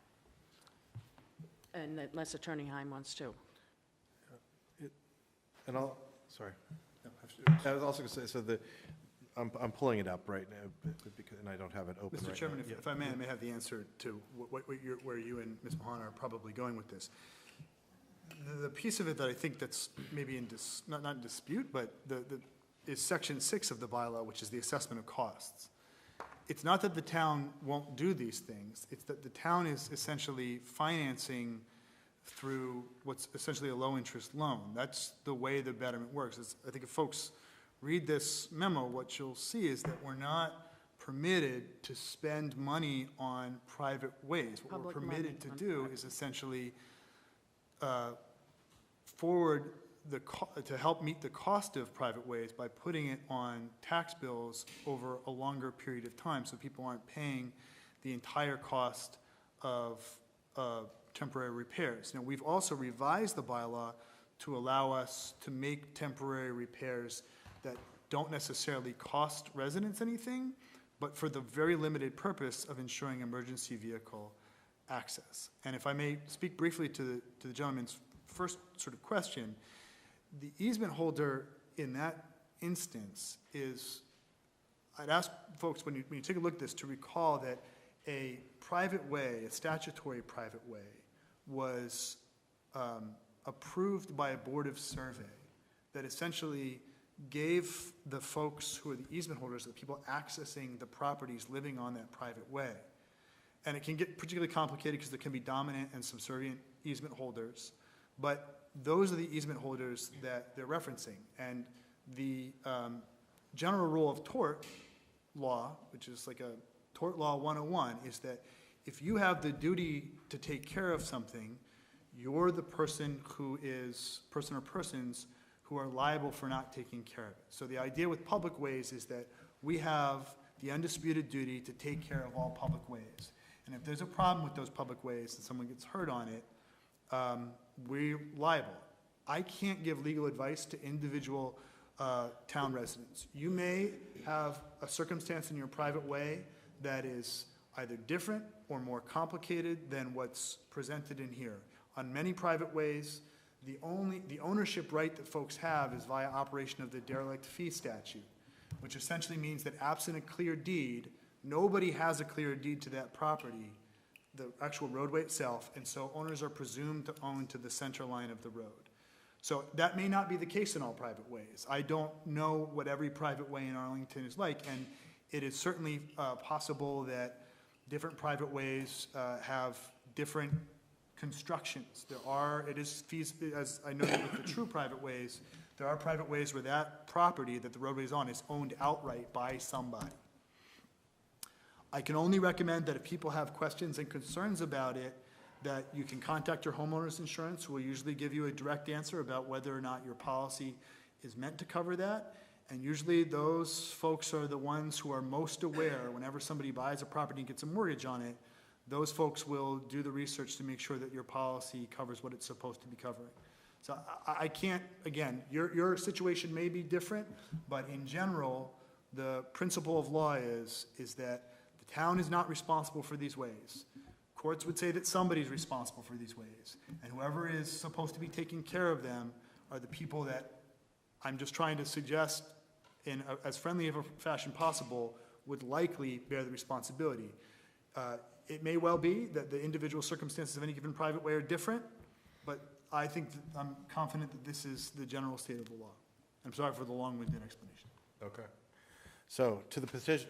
And unless Attorney Heim wants to. And sorry. I was also going to say, so I'm pulling it up right now, and I don't have it open right now. Mr. Chairman, if I may have the answer to where you and Ms. Mahana are probably going with this. The piece of it that I think that's maybe not in dispute, but is Section 6 of the bylaw, which is the assessment of costs. It's not that the town won't do these things. It's that the town is essentially financing through what's essentially a low-interest loan. That's the way the betterment works. I think if folks read this memo, what you'll see is that we're not permitted to spend money on private ways. What we're permitted to do is essentially forward to help meet the cost of private ways by putting it on tax bills over a longer period of time, so people aren't paying the entire cost of temporary repairs. Now, we've also revised the bylaw to allow us to make temporary repairs that don't necessarily cost residents anything, but for the very limited purpose of ensuring emergency vehicle access. And if I may speak briefly to the gentleman's first sort of question, the easement holder in that instance is, I'd ask folks when you take a look at this to recall that a private way, a statutory private way, was approved by a board of survey that essentially gave the folks who are the easement holders, the people accessing the properties living on that private way. And it can get particularly complicated because there can be dominant and subservient easement holders, but those are the easement holders that they're referencing. And the general rule of tort law, which is like a tort law 101, is that if you have the duty to take care of something, you're the person or persons who are liable for not taking care of it. So the idea with public ways is that we have the undisputed duty to take care of all public ways. And if there's a problem with those public ways and someone gets hurt on it, we're liable. I can't give legal advice to individual town residents. You may have a circumstance in your private way that is either different or more complicated than what's presented in here. On many private ways, the ownership right that folks have is via operation of the derelict fee statute, which essentially means that absent a clear deed, nobody has a clear deed to that property, the actual roadway itself, and so owners are presumed to own to the center line of the road. So that may not be the case in all private ways. I don't know what every private way in Arlington is like, and it is certainly possible that different private ways have different constructions. It is feasible, as I noted with the true private ways, there are private ways where that property that the roadway is on is owned outright by somebody. I can only recommend that if people have questions and concerns about it, that you can contact your homeowner's insurance, who will usually give you a direct answer about whether or not your policy is meant to cover that. And usually those folks are the ones who are most aware whenever somebody buys a property and gets a mortgage on it, those folks will do the research to make sure that your policy covers what it's supposed to be covering. So I can't, again, your situation may be different, but in general, the principle of law is that the town is not responsible for these ways. Courts would say that somebody's responsible for these ways, and whoever is supposed to be taking care of them are the people that I'm just trying to suggest in as friendly of a fashion possible would likely bear the responsibility. It may well be that the individual circumstances of any given private way are different, but I think I'm confident that this is the general state of the law. I'm sorry for the long-winded explanation. Okay. So to the position,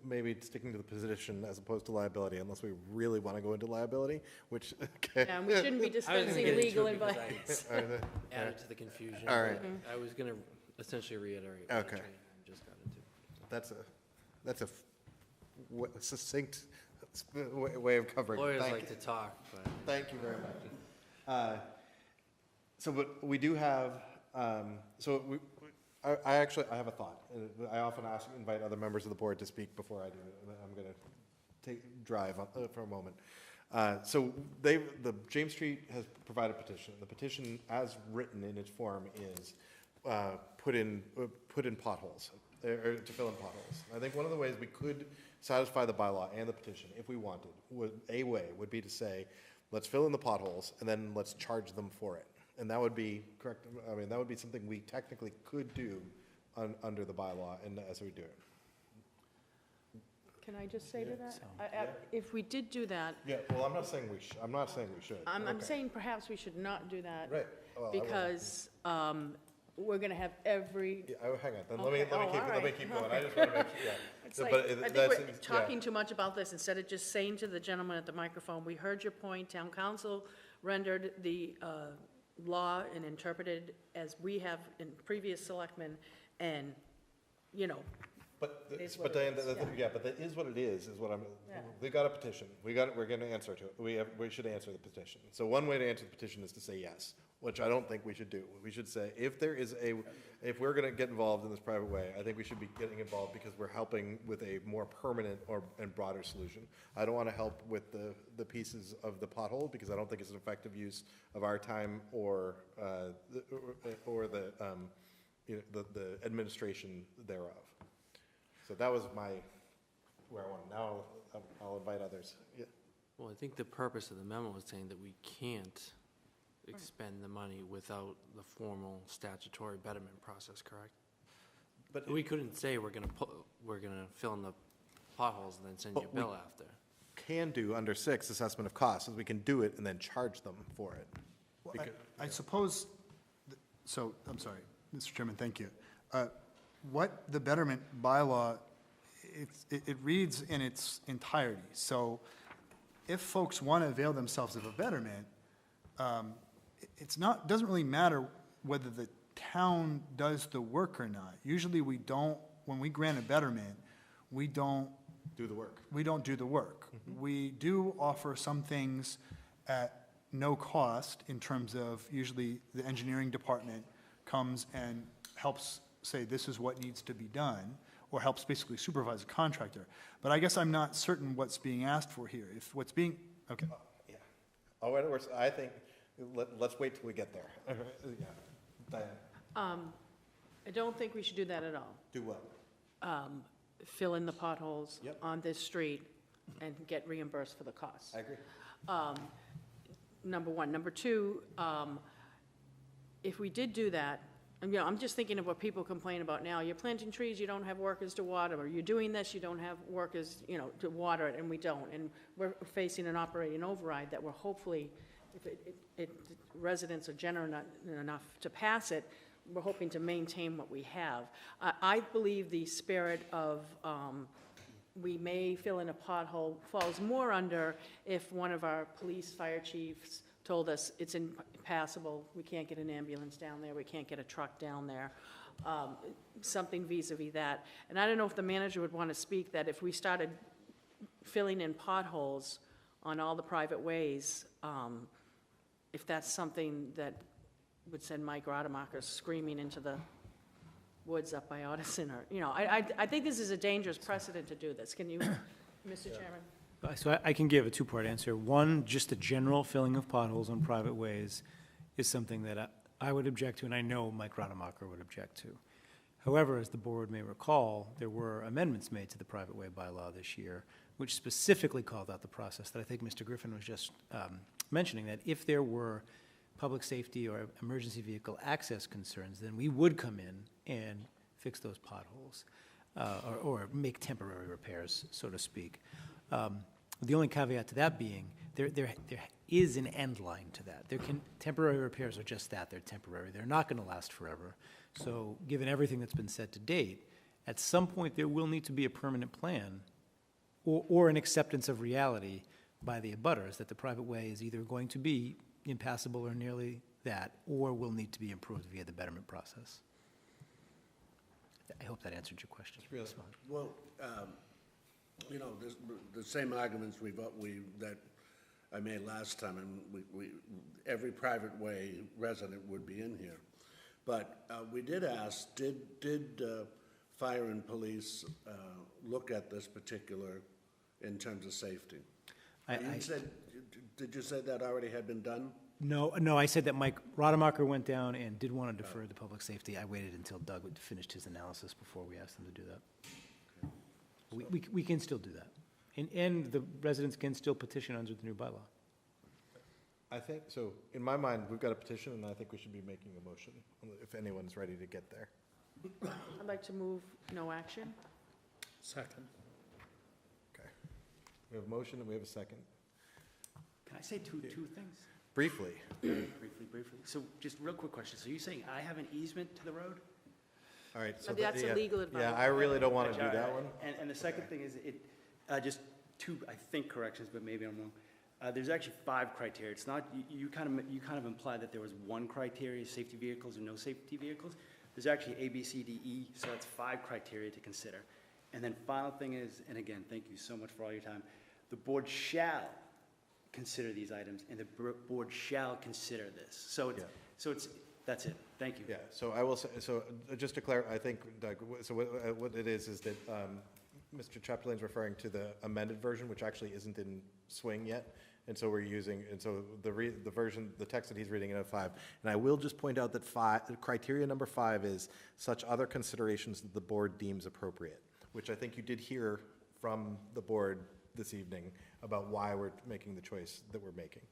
maybe sticking to the position as opposed to liability, unless we really want to go into liability, which, okay. Yeah, we shouldn't be dispensing legal advice. Added to the confusion. All right. I was going to essentially reiterate what Okay. Attorney just got into. That's a succinct way of covering it. Lawyers Thank like you. to talk, but. Thank you very much. But we do have, I have a thought. I often invite other members of the board to speak before I do it. I'm going to drive for a moment. The James Street has provided a petition. The petition, as written in its form, is put in potholes, or to fill in potholes. I think one of the ways we could satisfy the bylaw and the petition, if we wanted, would be to say, let's fill in the potholes and then let's charge them for it. And that would be correct. I mean, that would be something we technically could do under the bylaw, and as we do it. Can I just say to that? If we did do that. Yeah, well, I'm not saying we should. I'm saying perhaps we should not do that. Right. Well, because we're going to have every. Yeah, hang on. Then let me keep going. Okay. I just want to make sure. Yeah. It's like, I think we're talking too much about this instead of just saying to the gentleman at the microphone, we heard your point. Town council rendered the law and interpreted as we have in previous selectmen, and But it is but what it is, but that is what it is what I'm. Yeah. We got a petition. We're going to answer to it. We should answer the petition. So one way to answer the petition is to say yes, which I don't think we should do. We should say if we're going to get involved in this private way, I think we should be getting involved because we're helping with a more permanent and broader solution. I don't want to help with the pieces of the pothole because I don't think it's an effective use of our time or the administration thereof. So that was where I wanted. Now I'll invite others. Yeah. Well, I think the purpose of the memo is saying that we can't expend the money without the formal statutory betterment process, correct? But we couldn't say we're gonna fill in the potholes and then send you a bill after. Can do under 6 assessment of costs is we can do it and then charge them for it. Well, I suppose, so, I'm sorry, Mr. Chairman, thank you. What the betterment bylaw, it reads in its entirety. So if folks want to avail themselves of a betterment, doesn't really matter whether the town does the work or not. Usually we don't, when we grant a betterment, we don't do the work. We don't do the work. Mm-hmm. We do offer some things at no cost in terms of usually the engineering department comes and helps say this is what needs to be done, or helps basically supervise a contractor. But I guess I'm not certain what's being asked for here. If what's being, okay. Yeah. Oh, in other words, I think, let's wait till we get there. Yeah. Diane. I don't think we should do that at all. Do what? Fill in the potholes on this street and get reimbursed for the costs. I agree. Number one. Number two, if we did do that, I'm just thinking of what people complain about now. You're planting trees, you don't have workers to water, or you're doing this, you don't have workers, to water it, and we don't. And we're facing an operating override that we're hopefully, if residents are generous enough to pass it, we're hoping to maintain what we have. I believe the spirit of we may fill in a pothole falls more under if one of our police fire chiefs told us it's impassable, we can't get an ambulance down there, we can't get a truck down there, something vis-a-vis that. And I don't know if the manager would want to speak that if we started filling in potholes on all the private ways, if that's something that would send Mike Rademacher screaming into the woods up by Audison, or, I think this is a dangerous precedent to do this. Can you, Mr. Chairman? So I can give a two-part answer. One, just the general filling of potholes on private ways is something that I would object to, and I know Mike Rademacher would object to. However, as the board may recall, there were amendments made to the private way bylaw this year, which specifically called out the process that I think Mr. Griffin was just mentioning, that if there were public safety or emergency vehicle access concerns, then we would come in and fix those potholes or make temporary repairs, so to speak. The only caveat to that being, there is an end line to that. Temporary repairs are just that, they're temporary. They're not going to last forever. So given everything that's been said to date, at some point there will need to be a permanent plan or an acceptance of reality by the abutters that the private way is either going to be impassable or nearly that, or will need to be improved via the betterment process. I hope that answered your question. Well, You know, the same arguments that I made last time, and every private way resident would be in here. But we did ask, did fire and police look at this particular in terms of safety? Did you say that already had been done? No, I said that Mike Rademacher went down and did want to defer to public safety. I waited until Doug had finished his analysis before we asked him to do that. We can still do that. And the residents can still petition under the new bylaw. I think, so in my mind, we've got a petition, and I think we should be making a motion, if anyone's ready to get there. I'd like to move no action. Second. Okay. We have a motion and we have a second. Can I say two things? Briefly. Briefly. So just real quick question. So you're saying I have an easement to the road? All right. So That's illegal advice. Yeah, I really don't want to do that one. And the second thing is, just two, I think, corrections, but maybe I'm wrong. There's actually 5 criteria. It's not, you kind of implied that there was 1 criteria, safety vehicles or no safety vehicles. There's actually A, B, C, D, E, so that's 5 criteria to consider. And then final thing is, and again, thank you so much for all your time, the board shall consider these items, and the board shall consider this. So it's, that's it. Thank you. Yeah, so I will say, so just to clarify, I think, Doug, so what it is that Mr. Chapdelain's referring to the amended version, which actually isn't in swing yet. And so we're using, and so the version, the text that he's reading in 5. And I will just point out that criteria number 5 is such other considerations that the board deems appropriate, which I think you did hear from the board this evening about why we're making the choice that we're making.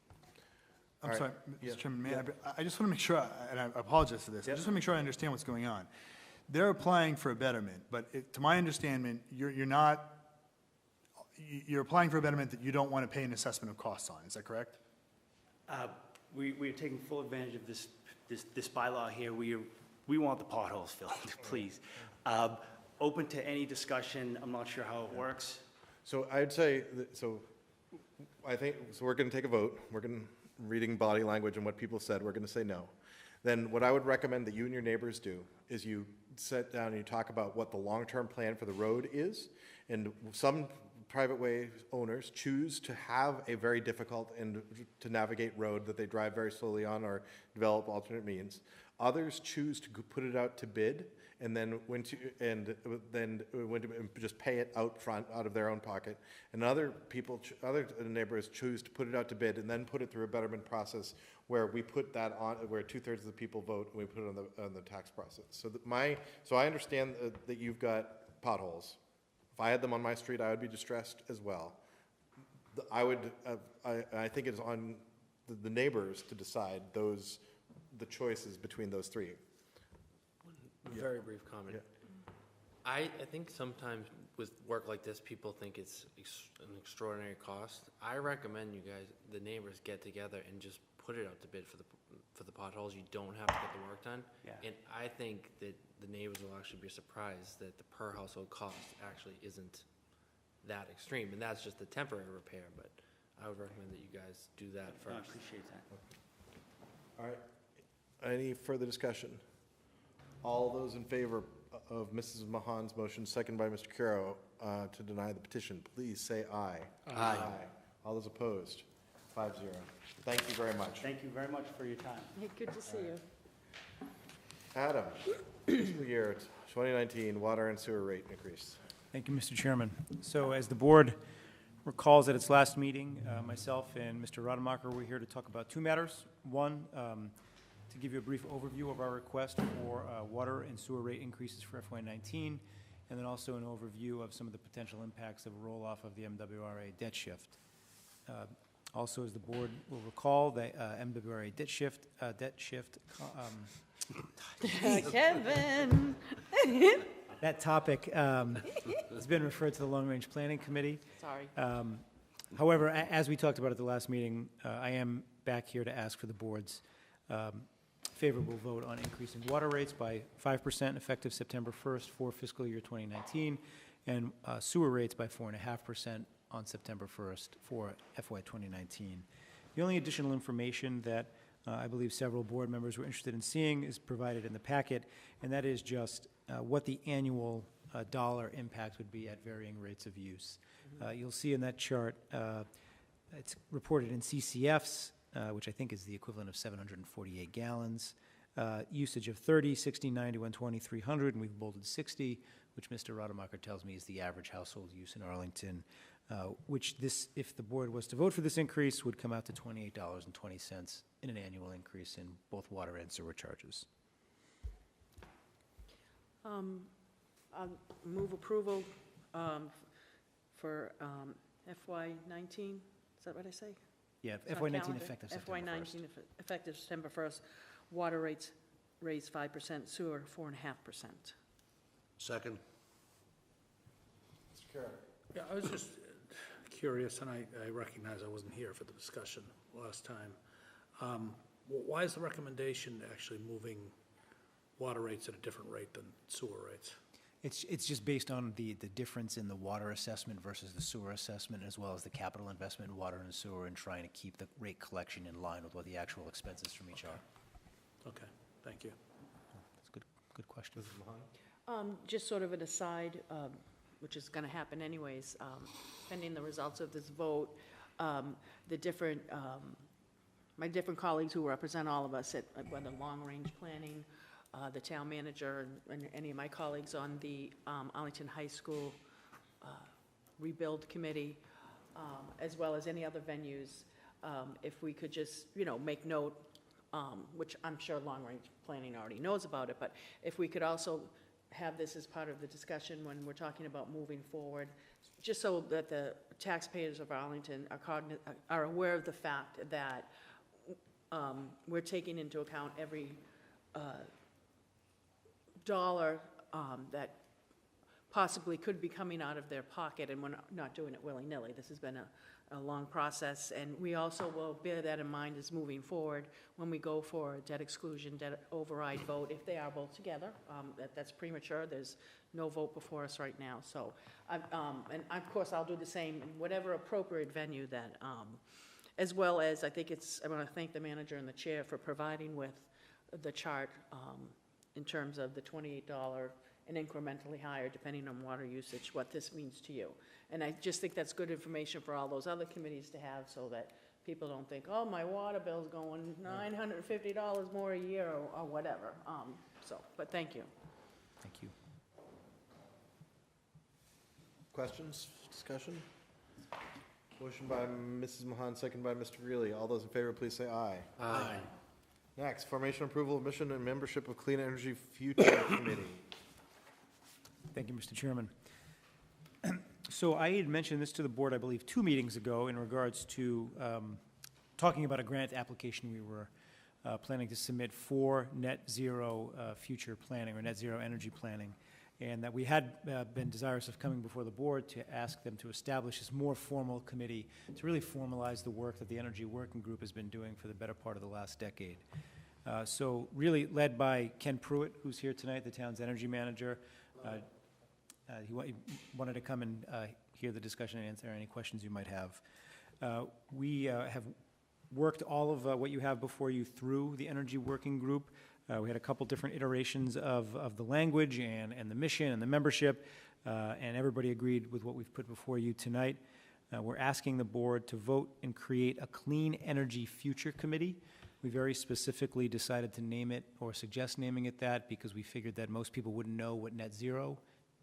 I'm sorry, Mr. Chairman, I just want to make sure, and I apologize for this, I just want to make sure I understand what's going on. They're applying for a betterment, but to my understanding, you're applying for a betterment that you don't want to pay an assessment of costs on, is that correct? We're taking full advantage of this bylaw here. We want the potholes filled, please. Open to any discussion. I'm not sure how it works. So I'd say, I think, we're going to take a vote. We're going to, reading body language and what people said, we're going to say no. Then what I would recommend that you and your neighbors do is you sit down and you talk about what the long-term plan for the road is. And some private way owners choose to have a very difficult and to navigate road that they drive very slowly on or develop alternate means. Others choose to put it out to bid and then just pay it out front out of their own pocket. And other neighbors choose to put it out to bid and then put it through a betterment process where we put that on, where 2/3 of the people vote and we put it on the tax process. So I understand that you've got potholes. If I had them on my street, I would be distressed as well. I think it's on the neighbors to decide the choices between those 3. Very brief comment. Yeah. I think sometimes with work like this, people think it's an extraordinary cost. I recommend you guys, the neighbors, get together and just put it out to bid for the potholes. You don't have to get the work done. Yeah. And I think that the neighbors will actually be surprised that the per household cost actually isn't that extreme. And that's just a temporary repair, but I would recommend that you guys do that first. I appreciate that. All right. Any further discussion? All those in favor of Mrs. Mahan's motion, second by Mr. Curo, to deny the petition, please say aye. Aye. All those opposed? 5-0. Thank you very much. Thank you very much for your time. Hey, good to see you. Adam, fiscal year 2019 water and sewer rate increase. Thank you, Mr. Chairman. So as the board recalls at its last meeting, myself and Mr. Rademacher were here to talk about 2 matters. One, to give you a brief overview of our request for water and sewer rate increases for FY19, and then also an overview of some of the potential impacts of a roll-off of the MWRA debt shift. Also, as the board will recall, the MWRA debt shift, Kevin. that topic has been referred to the Long Range Planning Committee. Sorry. However, as we talked about at the last meeting, I am back here to ask for the board's favorable vote on increasing water rates by 5% effective September 1st for fiscal year 2019, and sewer rates by 4.5% on September 1st for FY 2019. The only additional information that I believe several board members were interested in seeing is provided in the packet, and that is just what the annual dollar impact would be at varying rates of use. You'll see in that chart, it's reported in CCFs, which I think is the equivalent of 748 gallons. Usage of 30, 60, 90, 120, 300, and we've bolded 60, which Mr. Rademacher tells me is the average household use in Arlington, which this, if the board was to vote for this increase, would come out to $28.20 in an annual increase in both water and sewer charges. I'll move approval for FY '19, is that what I say? Yeah, It's not FY '19 calendar. effective September FY 1st. '19 effective September 1st. Water rates raised 5%, sewer 4.5%. Second. Mr. Carter. Yeah, I was just curious, and I recognize I wasn't here for the discussion last time. Why is the recommendation actually moving water rates at a different rate than sewer rates? It's just based on the difference in the water assessment versus the sewer assessment, as well as the capital investment in water and sewer, and trying to keep the rate collection in line with what the actual expenses from each are. Okay, thank you. That's a good question. Mrs. Mahan? Just sort of an aside, which is going to happen anyways, pending the results of this vote, the different, my different colleagues who represent all of us at whether long-range planning, the town manager, and any of my colleagues on the Arlington High School Rebuild Committee, as well as any other venues, if we could just, make note, which I'm sure long-range planning already knows about it, but if we could also have this as part of the discussion when we're talking about moving forward, just so that the taxpayers of Arlington are aware of the fact that we're taking into account every dollar that possibly could be coming out of their pocket, and we're not doing it willy-nilly. This has been a long process, and we also will bear that in mind as moving forward when we go for a debt exclusion, debt override vote, if they are both together. That's premature. There's no vote before us right now. So, and of course, I'll do the same in whatever appropriate venue that, as well as I want to thank the manager and the chair for providing with the chart in terms of the $28 and incrementally higher, depending on water usage, what this means to you. And I just think that's good information for all those other committees to have, so that people don't think, oh, my water bill's going $950 more a year, or whatever. But thank you. Thank you. Questions, discussion? Motion by Mrs. Mahan, second by Mr. Greeley. All those in favor, please say aye. Aye. Next, formation approval of mission and membership of Clean Energy Future Committee. Thank you, Mr. Chairman. So I had mentioned this to the board, I believe, 2 meetings ago in regards to talking about a grant application we were planning to submit for net zero future planning, or net zero energy planning, and that we had been desirous of coming before the board to ask them to establish this more formal committee to really formalize the work that the Energy Working Group has been doing for the better part of the last decade. So really led by Ken Pruitt, who's here tonight, the town's energy manager. He wanted to come and hear the discussion and answer any questions you might have. We have worked all of what you have before you through the Energy Working Group. We had a couple different iterations of the language and the mission and the membership, and everybody agreed with what we've put before you tonight. We're asking the board to vote and create a Clean Energy Future Committee. We very specifically decided to name it, or suggest naming it that, because we figured that most people wouldn't know what net zero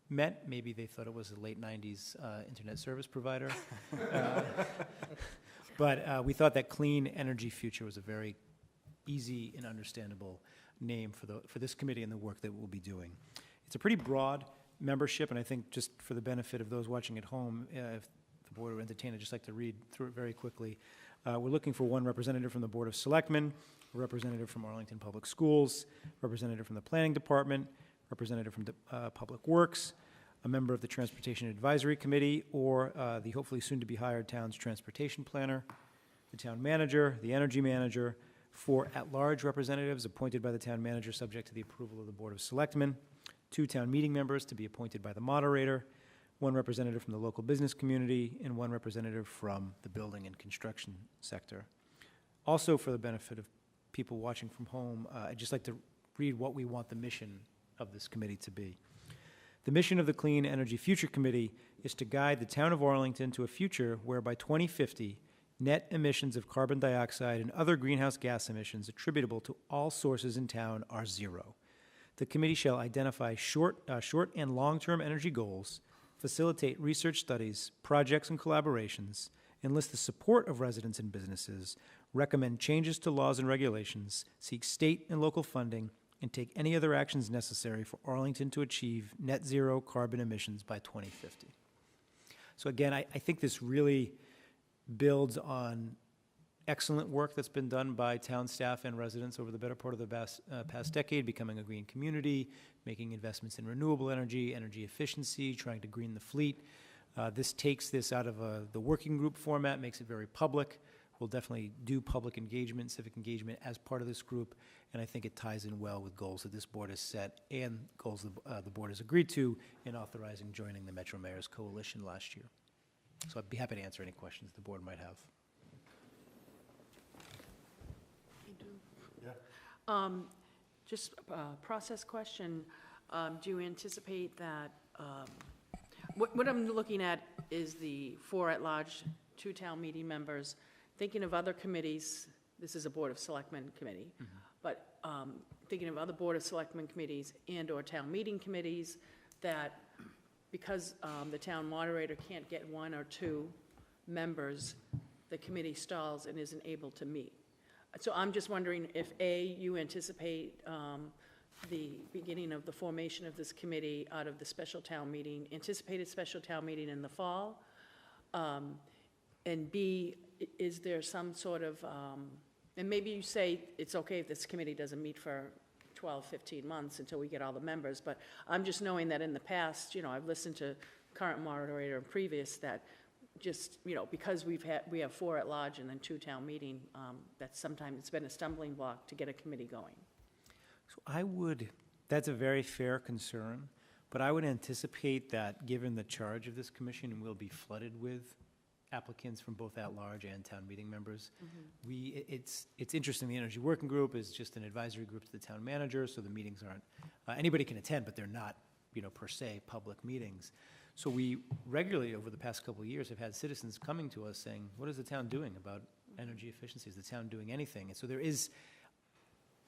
meant. Maybe they thought it was a late 90s internet service provider. But we thought that Clean Energy Future was a very easy and understandable name for this committee and the work that we'll be doing. It's a pretty broad membership, and I think just for the benefit of those watching at home, if the board were entertained, I'd just like to read through it very quickly. We're looking for one representative from the Board of Selectmen, a representative from Arlington Public Schools, representative from the Planning Department, representative from Public Works, a member of the Transportation Advisory Committee, or the hopefully soon-to-be-hired town's transportation planner, the town manager, the energy manager, 4 at-large representatives appointed by the town manager subject to the approval of the Board of Selectmen, 2 town meeting members to be appointed by the moderator, 1 representative from the local business community, and 1 representative from the building and construction sector. Also, for the benefit of people watching from home, I'd just like to read what we want the mission of this committee to be. The mission of the Clean Energy Future Committee is to guide the town of Arlington to a future where by 2050, net emissions of carbon dioxide and other greenhouse gas emissions attributable to all sources in town are zero. The committee shall identify short and long-term energy goals, facilitate research studies, projects, and collaborations, enlist the support of residents and businesses, recommend changes to laws and regulations, seek state and local funding, and take any other actions necessary for Arlington to achieve net zero carbon emissions by 2050. So again, I think this really builds on excellent work that's been done by town staff and residents over the better part of the past decade, becoming a green community, making investments in renewable energy, energy efficiency, trying to green the fleet. This takes this out of the working group format, makes it very public. We'll definitely do public engagement, civic engagement as part of this group, and I think it ties in well with goals that this board has set and goals the board has agreed to in authorizing joining the Metro Mayors Coalition last year. So I'd be happy to answer any questions the board might have. Just a process question. Do you anticipate that, what I'm looking at is the 4 at-large, 2 town meeting members. Thinking of other committees, this is a Board of Selectmen committee, but thinking of other Board of Selectmen committees and/or town meeting committees, that because the town moderator can't get 1 or 2 members, the committee stalls and isn't able to meet. So I'm just wondering if, A, you anticipate the beginning of the formation of this committee out of the special town meeting, anticipated special town meeting in the fall, and B, is there some sort of, and maybe you say it's okay if this committee doesn't meet for 12, 15 months until we get all the members, but I'm just knowing that in the past, I've listened to current moderator and previous that just, because we have 4 at large and then 2 town meeting, that sometimes it's been a stumbling block to get a committee going. So that's a very fair concern, but I would anticipate that given the charge of this commission, we'll be flooded with applicants from both at-large and town meeting members. It's interesting, the Energy Working Group is just an advisory group to the town manager, so the meetings aren't, anybody can attend, but they're not, per se, public meetings. So we regularly, over the past couple of years, have had citizens coming to us saying, what is the town doing about energy efficiency? Is the town doing anything? And so there is,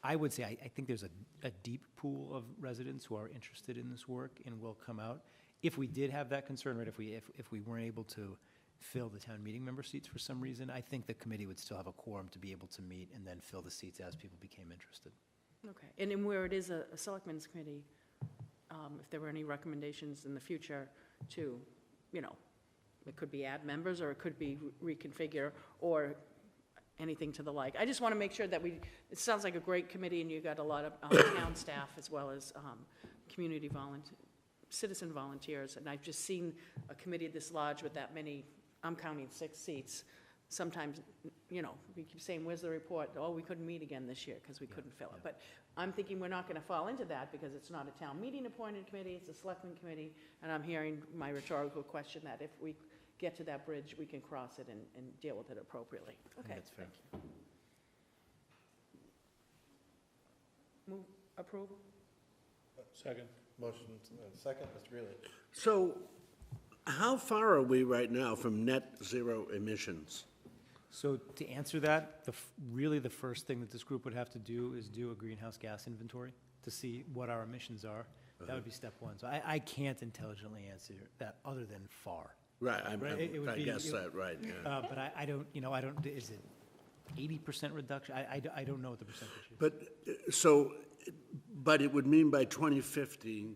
I would say, I think there's a deep pool of residents who are interested in this work and will come out. If we did have that concern, right, if we weren't able to fill the town meeting member seats for some reason, I think the committee would still have a quorum to be able to meet and then fill the seats as people became interested. Okay, and then where it is a selectmen's committee, if there were any recommendations in the future to, it could be add members or it could be reconfigure or anything to the like. I just want to make sure that it sounds like a great committee and you got a lot of town staff as well as community citizen volunteers. And I've just seen a committee this large with that many, I'm counting 6 seats. Sometimes, we keep saying, where's the report? Oh, we couldn't meet again this year because we couldn't fill it. But I'm thinking we're not going to fall into that because it's not a town meeting appointed committee, it's a selectman committee. And I'm hearing my rhetorical question that if we get to that bridge, we can cross it and deal with it appropriately. Okay, that's fair. Thank you. Move approval? Second. Motion second, Mr. Greeley. So how far are we right now from net zero emissions? So to answer that, really the first thing that this group would have to do is do a greenhouse gas inventory to see what our emissions are. That would be step 1. So I can't intelligently answer that other than far. Right, I guess that, right, yeah. But I don't, is it 80% reduction? I don't know what the percentage is. But it would mean by 2050,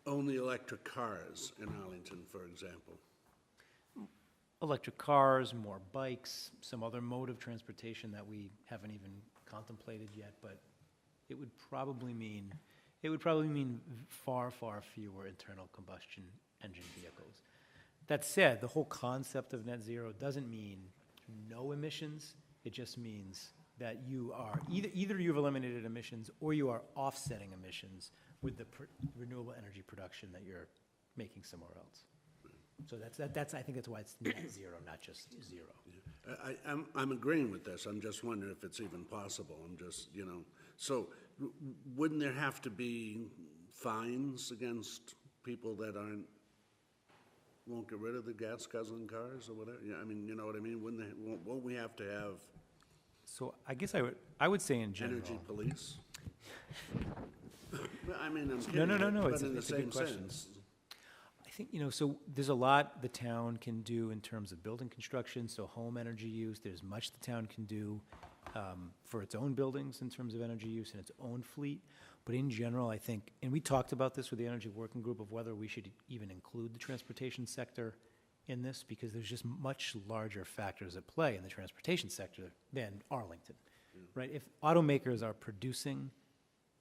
only electric cars in Arlington, for example. Electric cars, more bikes, some other mode of transportation that we haven't even contemplated yet, but it would probably mean far, far fewer internal combustion engine vehicles. That said, the whole concept of net zero doesn't mean no emissions. It just means that you are either you've eliminated emissions or you are offsetting emissions with the renewable energy production that you're making somewhere else. So that's I think that's why it's net zero, not just zero. I'm agreeing with this. I'm just wondering if it's even possible. I'm just, so wouldn't there have to be fines against people that won't get rid of the gas guzzling cars or whatever? Yeah, I mean, you know what I mean? Won't we have to have So I guess I would say in general. energy police? I mean, I'm No, kidding. no, but it's in the a good same question. sense. I think, so there's a lot the town can do in terms of building construction, so home energy use. There's much the town can do for its own buildings in terms of energy use and its own fleet. But in general, I think, and we talked about this with the Energy Working Group, of whether we should even include the transportation sector in this, because there's just much larger factors at play in the transportation sector than Arlington, right? If automakers are producing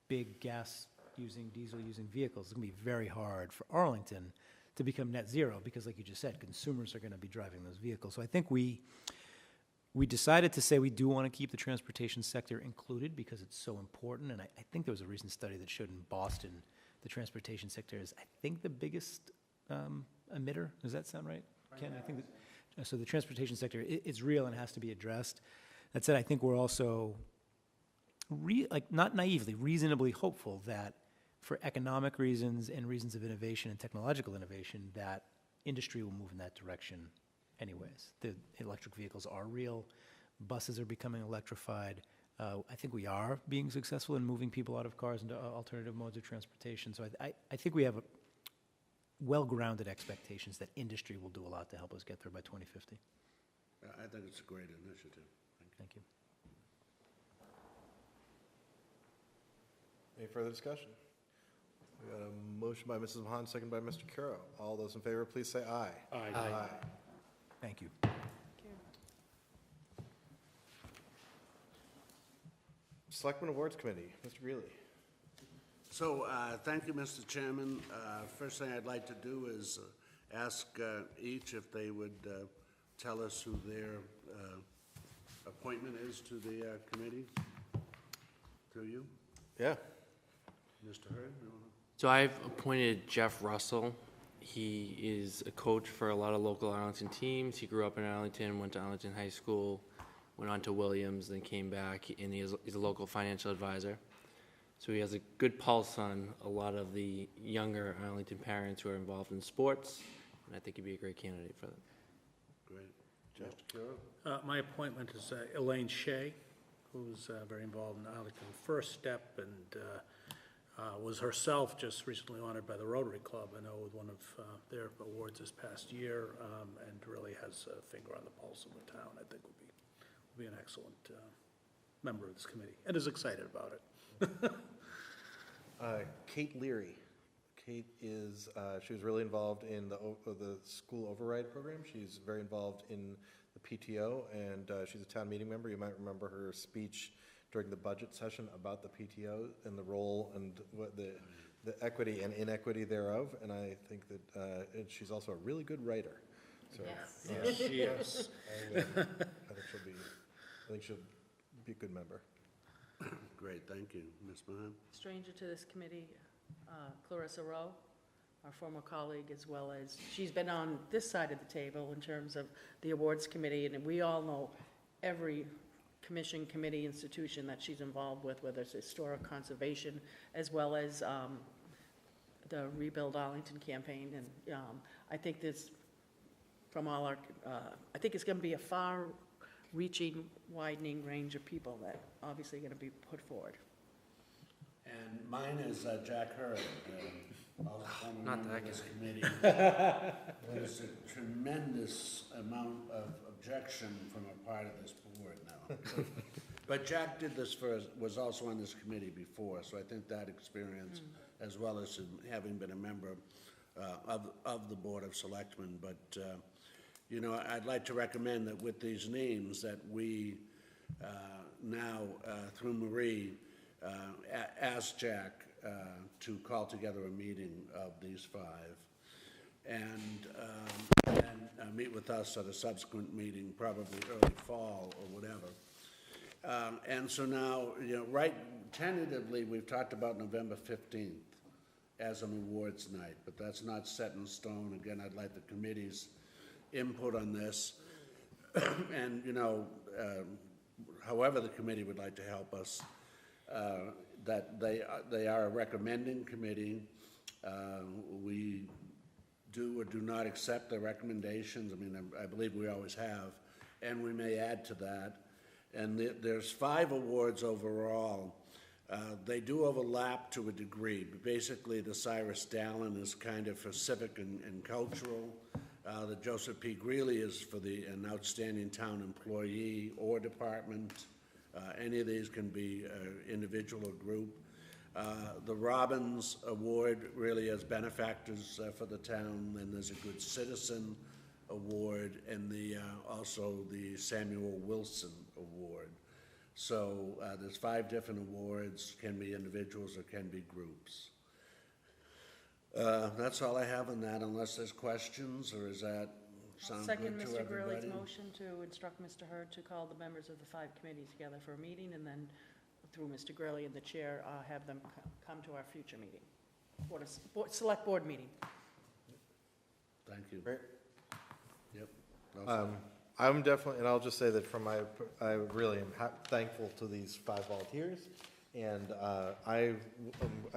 big gas-using, diesel-using vehicles, it's going to be very hard for Arlington to become net zero, because like you just said, consumers are going to be driving those vehicles. So I think we decided to say we do want to keep the transportation sector included because it's so important, and I think there was a recent study that showed in Boston the transportation sector is, I think, the biggest emitter. Does that sound right, Ken? I think that, so the transportation sector is real and has to be addressed. That said, I think we're also not naively, reasonably hopeful that for economic reasons and reasons of innovation and technological innovation, that industry will move in that direction anyways. The electric vehicles are real. Buses are becoming electrified. I think we are being successful in moving people out of cars into alternative modes of transportation. So I think we have well-grounded expectations that industry will do a lot to help us get there by 2050. I think it's a great initiative. Thank you. Any further discussion? We got a motion by Mrs. Mahan, second by Mr. Curo. All those in favor, please say aye. Aye. Aye. Thank you. Selectmen Awards Committee, Mr. Greeley. So, thank you, Mr. Chairman. First thing I'd like to do is ask each if they would tell us who their appointment is to the committee. To you? Yeah. Mr. Hurd? You wanna- So I've appointed Jeff Russell. He is a coach for a lot of local Arlington teams. He grew up in Arlington, went to Arlington High School, went on to Williams, then came back, and he's a local financial advisor. So he has a good pulse on a lot of the younger Arlington parents who are involved in sports, and I think he'd be a great candidate for that. Great. Mr. Curo? My appointment is Elaine Shea, who's very involved in Arlington First Step, and was herself just recently honored by the Rotary Club, I know, with one of their awards this past year, and really has a finger on the pulse of the town. I think will be an excellent member of this committee, and is excited about it. Kate Leary. Kate is, she was really involved in the school override program. She's very involved in the PTO, and she's a town meeting member. You might remember her speech during the budget session about the PTO and the role and what the equity and inequity thereof. And I think that and she's also a really good writer. So, Yes, she is. I think she'll be a good member. Great, thank you. Ms. Mahan? Stranger to this committee, Clarissa Rowe, our former colleague, as well as, she's been on this side of the table in terms of the awards committee, and we all know every commission, committee, institution that she's involved with, whether it's historic conservation, as well as the Rebuild Arlington campaign. And I think this, from all our, I think it's going to be a far-reaching, widening range of people that obviously are going to be put forward. And mine is Jack Hurd, also former Not member that of this guy. committee. There's a tremendous amount of objection from a part of this board now. But Jack did this was also on this committee before, so I think that experience, as well as having been a member of the Board of Selectmen. But, you know, I'd like to recommend that with these names that we now, through Marie, ask Jack to call together a meeting of these five and meet with us at a subsequent meeting, probably early fall or whatever. And so now, you know, right, tentatively, we've talked about November 15th as an awards night, but that's not set in stone. Again, I'd like the committee's input on this. And, you know, however the committee would like to help us, that they are a recommending committee, We do or do not accept the recommendations. I mean, I believe we always have, and we may add to that. And there's 5 awards overall. They do overlap to a degree, but basically the Cyrus Dallin is kind of for civic and cultural. The Joseph P. Greeley is for an outstanding town employee or department. Any of these can be individual or group. The Robbins Award really as benefactors for the town, and there's a Good Citizen Award, and also the Samuel Wilson Award. So there's 5 different awards, can be individuals or can be groups. That's all I have on that, unless there's questions, or is that sound good to Second Mr. everybody? Gurley's motion to instruct Mr. Hurd to call the members of the 5 committees together for a meeting, and then through Mr. Gurley and the chair, have them come to our future meeting, select board meeting. Thank you. Great. Yep. I'm definitely, and I'll just say that I really am thankful to these 5 volunteers, and I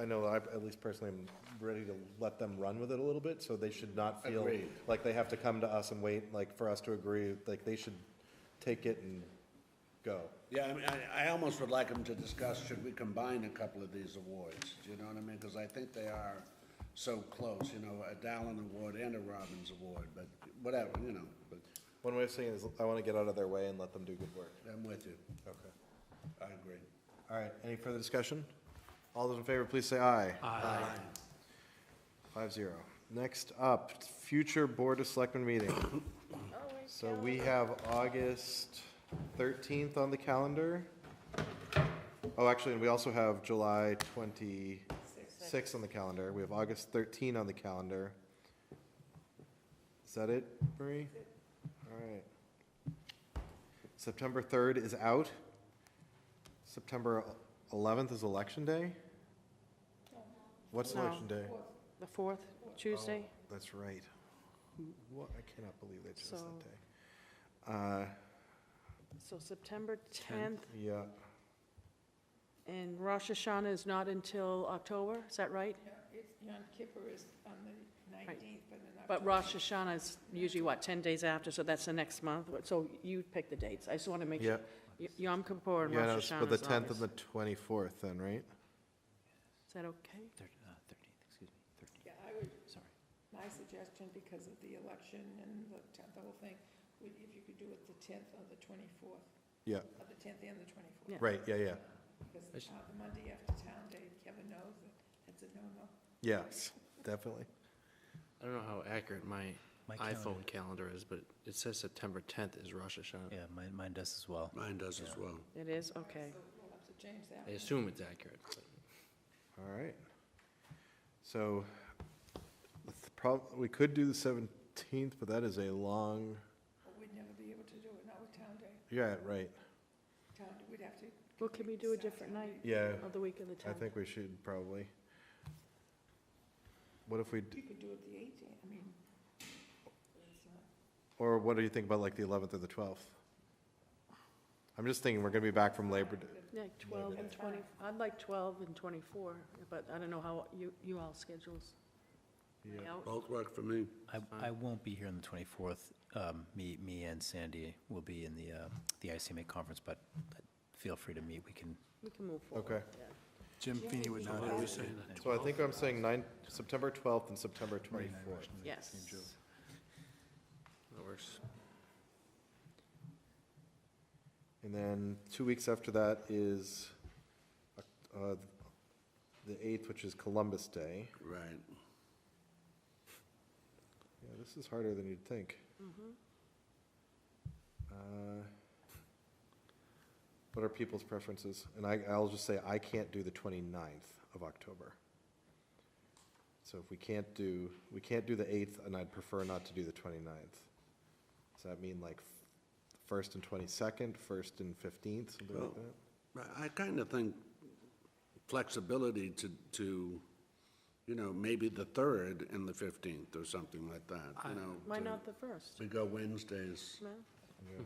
know I, at least personally, am ready to let them run with it a little bit, so they should not feel Agreed. like they have to come to us and wait, like, for us to agree. Like, they should take it and go. Yeah, I mean, I almost would like them to discuss, should we combine a couple of these awards? Do you know what I mean? Because I think they are so close, you know, a Dallin Award and a Robbins Award, but whatever, you know. But one way of saying it is I want to get out of their way and let them do good work. I'm with you. Okay. I agree. All right, any further discussion? All those in favor, please say aye. Aye. 5-0. Next up, future Board of Selectmen meeting. So we have August 13th on the calendar. Oh, actually, and we also have July 26th on the calendar. We have August 13 on the calendar. Is that it, Marie? All right. September 3rd is out. September 11th is Election Day. What's No. Election Day? The 4th, Tuesday? That's right. What? I cannot believe they chose So- that day. So September 10th, Yeah. and Rosh Hashanah is not until October, is that right? Yom Kippur is on the 19th, but then But Rosh Hashanah is usually, what, 10 days after, so that's the next month? So you pick the dates. I just want to make sure. Yom Kippur and Yeah, no, Rosh it's Hashanah for the is 10th and August. the 24th then, right? Is that okay? 13th, excuse me, 13th. Yeah, I would, Sorry. my suggestion, because of the election and the whole thing, if you could do it the 10th or the 24th. Yeah. Or the 10th and the 24th. Yeah. Right, yeah. Because the Monday after Town Day, Kevin knows that it's a no-no. Yes, definitely. I don't know how accurate my My iPhone calendar is, but it says September 10th is Rosh Hashanah. Yeah, mine does as well. Mine does as well. It is, okay. So we'll have to change that. I assume it's accurate. but- All right. So we could do the 17th, but that is a long, But we'd never be able to do it, not with Town Day. yeah, right. We'd have to. Well, can we do a different night? Yeah. Of the week of the I 10th? think we should probably. What if we, You could do it the 18th, I mean, it's not. or what do you think about like the 11th or the 12th? I'm just thinking we're going to be back from Labor Day. Yeah, 12 and 20, I'd like 12 and 24, but I don't know how you all schedules. Yeah. Out? Both work for me. I won't be here on the 24th. Me and Sandy will be in the ACMi conference, but feel free to meet. We can move forward. Okay. yeah. Jim Feeney would not have it. So I think I'm saying September 12th and September 24th. Yes. That works. And then 2 weeks after that is the 8th, which is Columbus Day. Right. Yeah, this is harder than you'd think. What are people's preferences? And I'll just say I can't do the 29th of October. So if we can't do the 8th, and I'd prefer not to do the 29th. Does that mean like 1st and 22nd, 1st and 15th, something like that? I kind of think flexibility to, you know, maybe the 3rd and the 15th or something like that, you know. Why not the 1st? We go Wednesdays. No? Yeah.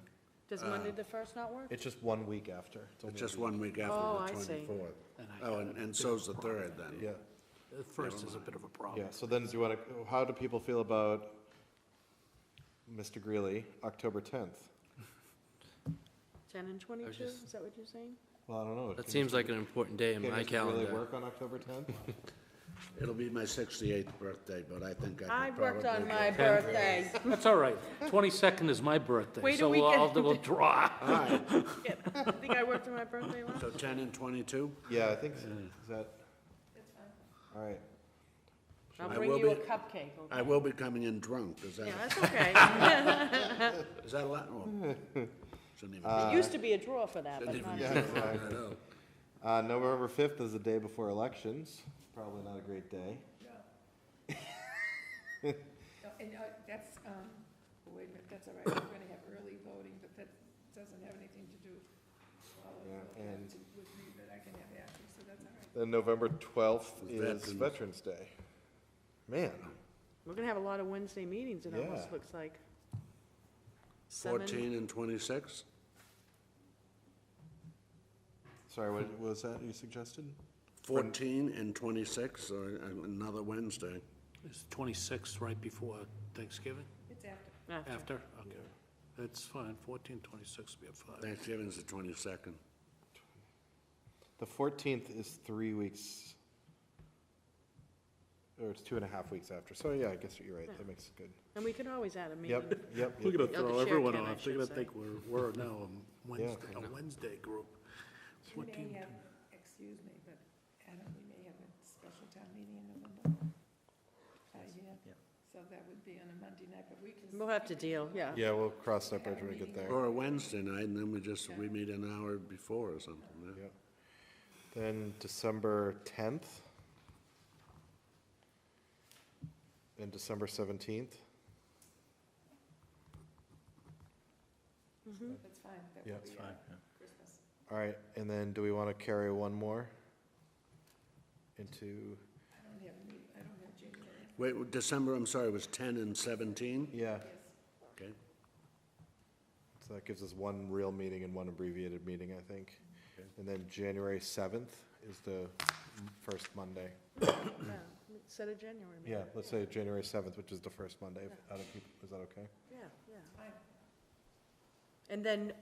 Does Monday the 1st not work? It's just 1 week after. It's just 1 week after Oh, the I see. 24th. Oh, and so's the 3rd then. Yeah. The first is a bit of a problem. Yeah, so then do you want to, how do people feel about Mr. Greeley, October 10th? 10 and 22, is that what you're saying? Well, I don't know. That seems like an important day in my Can Mr. calendar. Greeley work on October 10th? It'll be my 68th birthday, but I think I I could worked on probably my get- birthday. That's all right. 22nd is my birthday, Wait so a weekend. we'll draw. All right, I think I worked on my birthday once. so 10 and 22? Yeah, I think, is that, It's fine. all right. I'll I bring will you a be- cupcake, I okay? will be coming in drunk, is that? Yeah, that's okay. Is that allowed? Oh, shouldn't even- There used to be a drawer for that, but shouldn't not even- anymore. exactly. I know. November 5th is the day before elections. Probably not a great day. No, and that's, wait a minute, that's all right, we're gonna have early voting, but that doesn't have anything to do and with me, but I can have access, so that's all right. then November 12th is Veterans. Veterans Day. Man, We're gonna have a lot of Wednesday meetings, it Yeah. almost looks like. 7 14 and 26? sorry, what was that you suggested? 14 and 26, or another Wednesday. Is 26 right before Thanksgiving? It's after. After? Okay. That's fine. 14, 26 will be at 5. Thanksgiving's the 22nd. The 14th is 3 weeks, or it's 2.5 weeks after. So yeah, I guess you're right. That makes it good. And we could always add a meeting. Yep, yep. We're gonna the throw chair everyone can, I off. They're should gonna say. think we're now a Wednesday, I know. a Wednesday group. We 14. may have, excuse me, but Adam, we may have a special town meeting in November. Yeah, so that would be on a Monday night, but we can. We'll have to deal, yeah. Yeah, we'll cross that bridge when we get there. Or a Wednesday night, and then we meet an hour before or something. yeah. Yep. Then December 10th. And December 17th. That's fine. That Yeah, will it's be, fine, Christmas. All right, and then do we want to carry one more into, I don't have any, I don't have January. Wait, December, I'm sorry, was 10 and 17? yeah, Okay. so that gives us one real meeting and one abbreviated meeting, I think. And then January 7th is the first Monday. Yeah, Instead of January. maybe. Yeah, let's say January 7th, which is the first Monday. Out of people, is that okay? Yeah, yeah. And then,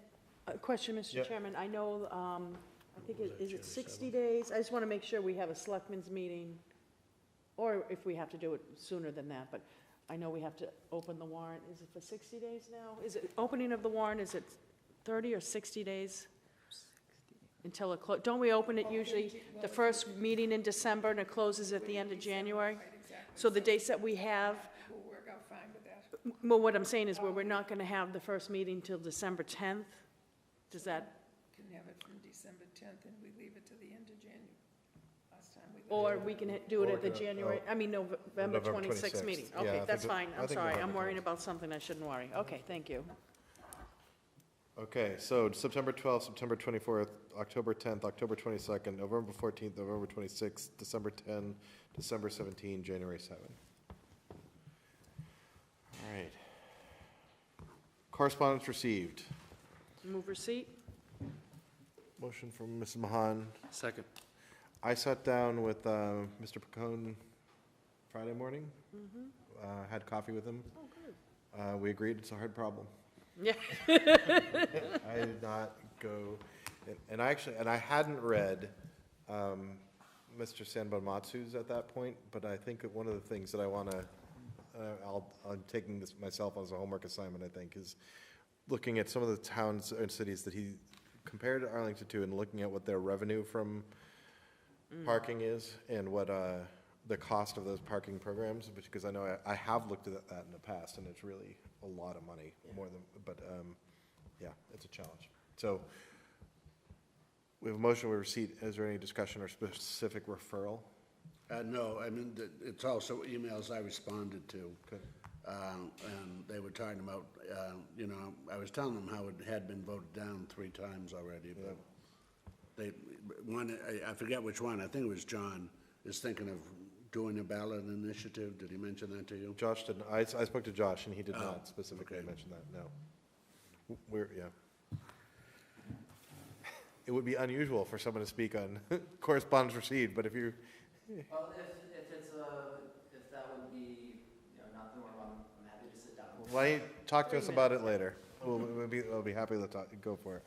a question, Mr. Yep. Chairman, I know, I think, is it 60 days? I just want to make sure we have a selectmen's meeting, or if we have to do it sooner than that, but I know we have to open the warrant. Is it for 60 days now? Is it, opening of the warrant, is it 30 or 60 days? Until it don't we open it usually the first meeting in December and it closes at the end of January? Right, exactly. So the dates that we have, We'll work out fine with that. well, what I'm saying is, we're not going to have the first meeting till December 10th? Does that, Can have it from December 10th, and we leave it to the end of January. Last time we. or we can do it Or at the we can- January, I mean, November November 26th 26th. meeting? Yeah, I Okay, think that's it- fine, I I'm think sorry, I'm November worrying 26th. about something I shouldn't worry. Okay, thank you. Okay, so September 12th, September 24th, October 10th, October 22nd, November 14th, November 26th, December 10, December 17, January 7. All right. Correspondence received. Move receipt? Motion from Mrs. Mahan. Second. I sat down with Mr. Pacone Friday morning, had coffee with him. Oh, good. We agreed it's a hard problem. Yeah. I did not go, and I hadn't read Mr. Sanbonmatsu's at that point, but I think that one of the things that I want to, I'm taking this myself as a homework assignment, I think, is looking at some of the towns and cities that he compared Arlington to and looking at what their revenue from parking is and what the cost of those parking programs, because I know I have looked at that in the past, and it's really a lot of money, more than, but yeah, it's a challenge. So we have a motion with receipt. Is there any discussion or specific referral? No, I mean, it's also emails I responded to. Okay. And they were talking about, you know, I was telling them how it had been voted down 3 times already, but I forget which one, I think it was John, is thinking of doing a ballot initiative. Did he mention that to you? Josh didn't, I spoke to Josh, and he did Oh, not specifically okay. mention that, no. Yeah. It would be unusual for someone to speak on correspondence received, but if you, Well, it's if that would be, not the norm, I'm happy to sit down. Why don't you talk to us about it later? We'll be happy to talk, go for it.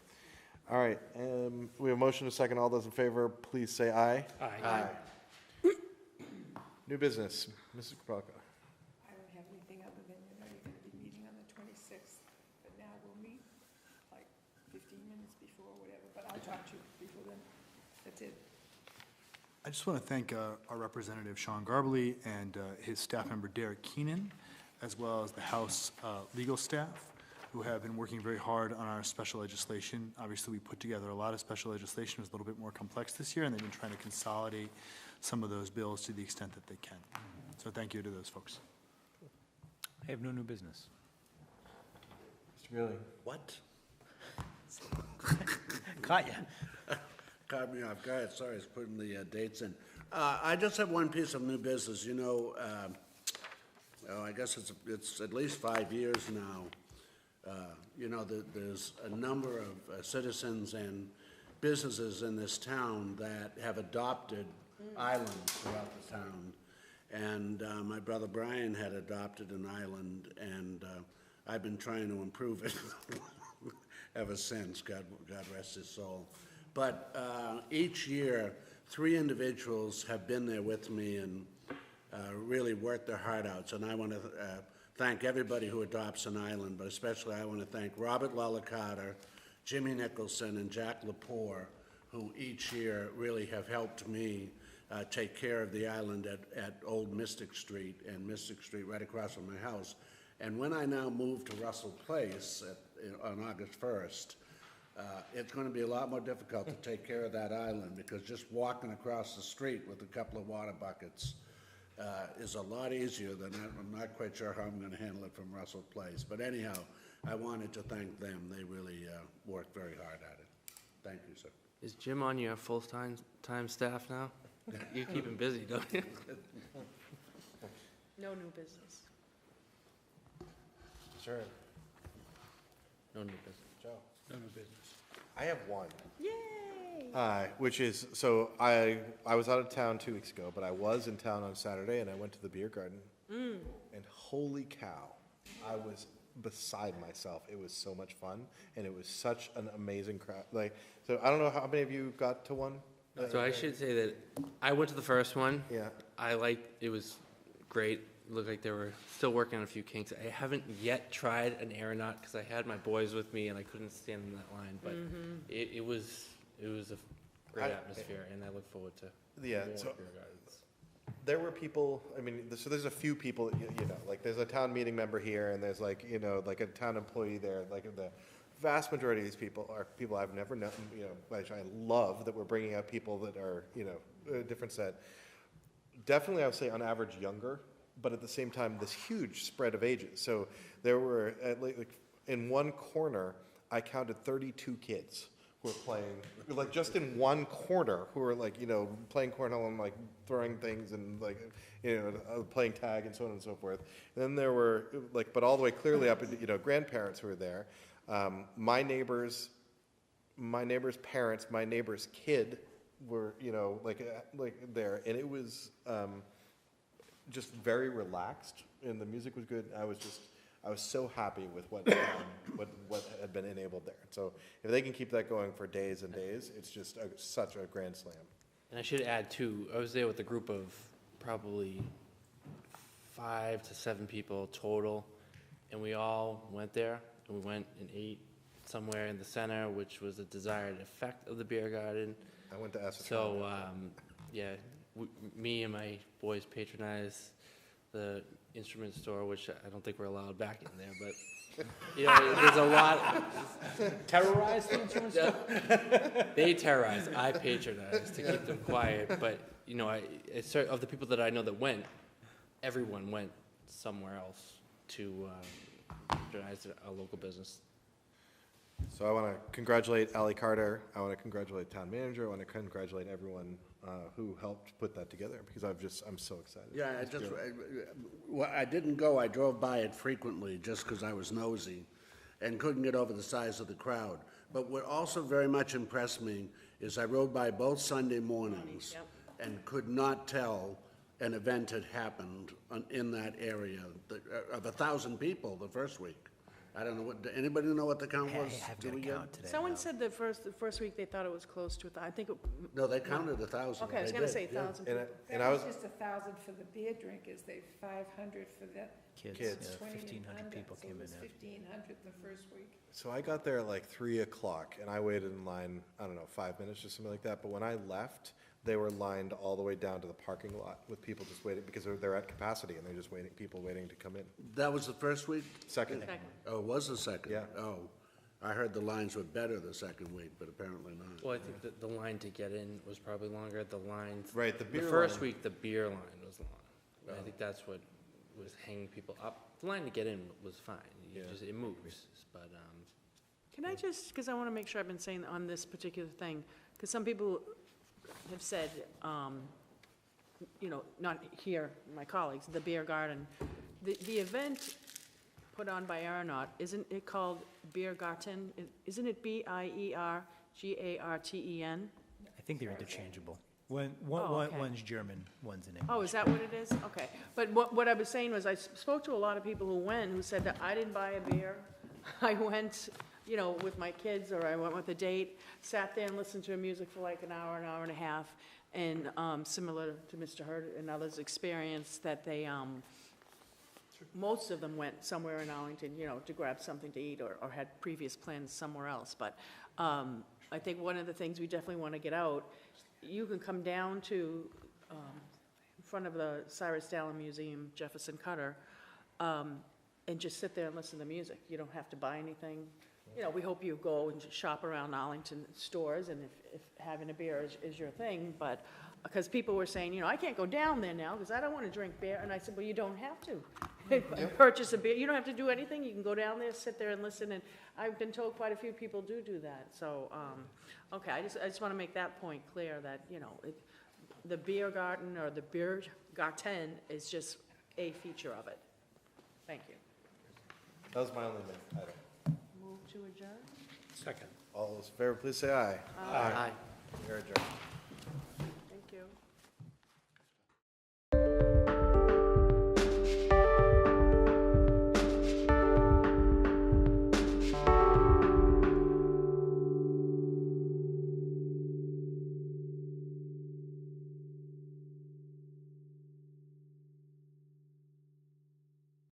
All right, we have a motion to second. All those in favor, please say aye. Aye. New business, Mrs. Kropalka. I don't have anything other than, you're going to be meeting on the 26th, but now we'll meet like 15 minutes before, whatever, but I'll talk to you before then. That's it. I just want to thank our representative, Sean Garbely, and his staff member, Derek Keenan, as well as the House legal staff, who have been working very hard on our special legislation. Obviously, we put together a lot of special legislation. It was a little bit more complex this year, and they've been trying to consolidate some of those bills to the extent that they can. So thank you to those folks. I have no new business. Mr. Greeley. What? Caught you. Caught me off guard. Sorry, I was putting the dates in. I just have one piece of new business. I guess it's at least 5 years now. There's a number of citizens and businesses in this town that have adopted islands throughout the town. And my brother Brian had adopted an island, and I've been trying to improve it ever since, God rest his soul. But each year, 3 individuals have been there with me and really worked their heart out. And I want to thank everybody who adopts an island, but especially I want to thank Robert Lalacarter, Jimmy Nicholson, and Jack Lepore, who each year really have helped me take care of the island at Old Mystic Street, and Mystic Street right across from my house. And when I now move to Russell Place on August 1st, it's going to be a lot more difficult to take care of that island, because just walking across the street with a couple of water buckets is a lot easier than I'm not quite sure how I'm going to handle it from Russell Place. But anyhow, I wanted to thank them. They really worked very hard at it. Thank you, sir. Is Jim on your full-time staff now? You keep him busy, don't you? No new business. Sure. No new business. Joe. No new business. I have one. Yay! Which is, so I was out of town 2 weeks ago, but I was in town on Saturday, and I went to the beer garden. And holy cow, I was beside myself. It was so much fun, and it was such an amazing crowd. So I don't know how many of you got to one? So I should say that I went to the first one. Yeah. It was great. It looked like they were still working on a few kinks. I haven't yet tried an aeronaut because I had my boys with me and I couldn't stand in that line. But it was a great atmosphere, and I look forward to more beer gardens. There were people, so there's a few people, there's a town meeting member here, and there's a town employee there. The vast majority of these people are people I've never known, which I love that we're bringing out people that are, a different set. Definitely, I would say on average younger, but at the same time, this huge spread of ages. So there were, in one corner, I counted 32 kids who were playing, just in one corner, who were playing cornhole and throwing things and playing tag and so on and so forth. And then there were but all the way clearly up into grandparents who were there. My neighbor's parents, my neighbor's kid were there, and it was just very relaxed, and the music was good. I was so happy with what had been enabled there. So if they can keep that going for days and days, it's just such a grand slam. And I should add too, I was there with a group of probably 5 to 7 people total, and we all went there, and we went and ate somewhere in the center, which was a desired effect of the beer garden. I went to Astor. So me and my boys patronized the instrument store, which I don't think we're allowed back in there, but there's a lot. Terrorize the instrument store? They terrorize. I patronize to keep them quiet. But of the people that I know that went, everyone went somewhere else to patronize a local business. So I want to congratulate Allie Carter. I want to congratulate town manager. I want to congratulate everyone who helped put that together, because I'm so excited. Yeah, I didn't go. I drove by it frequently just because I was nosy and couldn't get over the size of the crowd. But what also very much impressed me is I rode by both Sunday mornings and could not tell an event had happened in that area of 1,000 people the first week. I don't know what, anybody know what the count was? Someone said the first week they thought it was close to, I think. No, they counted 1,000. Okay, I was going to say 1,000 people. And That I was was, just 1,000 for the beer drinkers, they 500 for the. Kids. 1,500 people came in. So it was 1,500 the first week. so I got there at like 3 o'clock, and I waited in line, I don't know, 5 minutes or something like that. But when I left, they were lined all the way down to the parking lot with people just waiting, because they're at capacity, and they're just waiting, people waiting to come in. That was the first week? Second. Oh, it was the second? Yeah. Oh, I heard the lines were better the second week, but apparently not. Well, I think that the line to get in was probably longer. The line. Right, the beer first line. week, the beer line was long. I think that's what was hanging people up. The line to get in was fine. It moves, but, Can I just, because I want to make sure I've been saying on this particular thing, because some people have said, not here, my colleagues, the beer garden. The event put on by Aeronaut, isn't it called Beer Garten? Isn't it BIERGARTEN? I think they're interchangeable. Okay. One's German, one's in English. Oh, is that what it is? Okay. But what I was saying was, I spoke to a lot of people who went, who said that I didn't buy a beer. I went, with my kids, or I went with a date, sat there and listened to music for like an hour and a half, and similar to Mr. Hurd and others' experience, that they, most of them went somewhere in Arlington, to grab something to eat, or had previous plans somewhere else. But I think one of the things we definitely want to get out, you can come down to in front of the Cyrus Dallin Museum, Jefferson Cutter, and just sit there and listen to music. You don't have to buy anything. We hope you go and shop around Arlington stores, and if having a beer is your thing, but, because people were saying, I can't go down there now because I don't want to drink beer. And I said, well, you don't have to purchase a beer. You don't have to do anything. You can go down there, sit there and listen, and I've been told quite a few people do that. So, okay, I just want to make that point clear that, the beer garden or the beer garten is just a feature of it. Thank you. That was my only item. Move to adjourn? Second. All those in favor, please say aye. Aye. We are adjourned.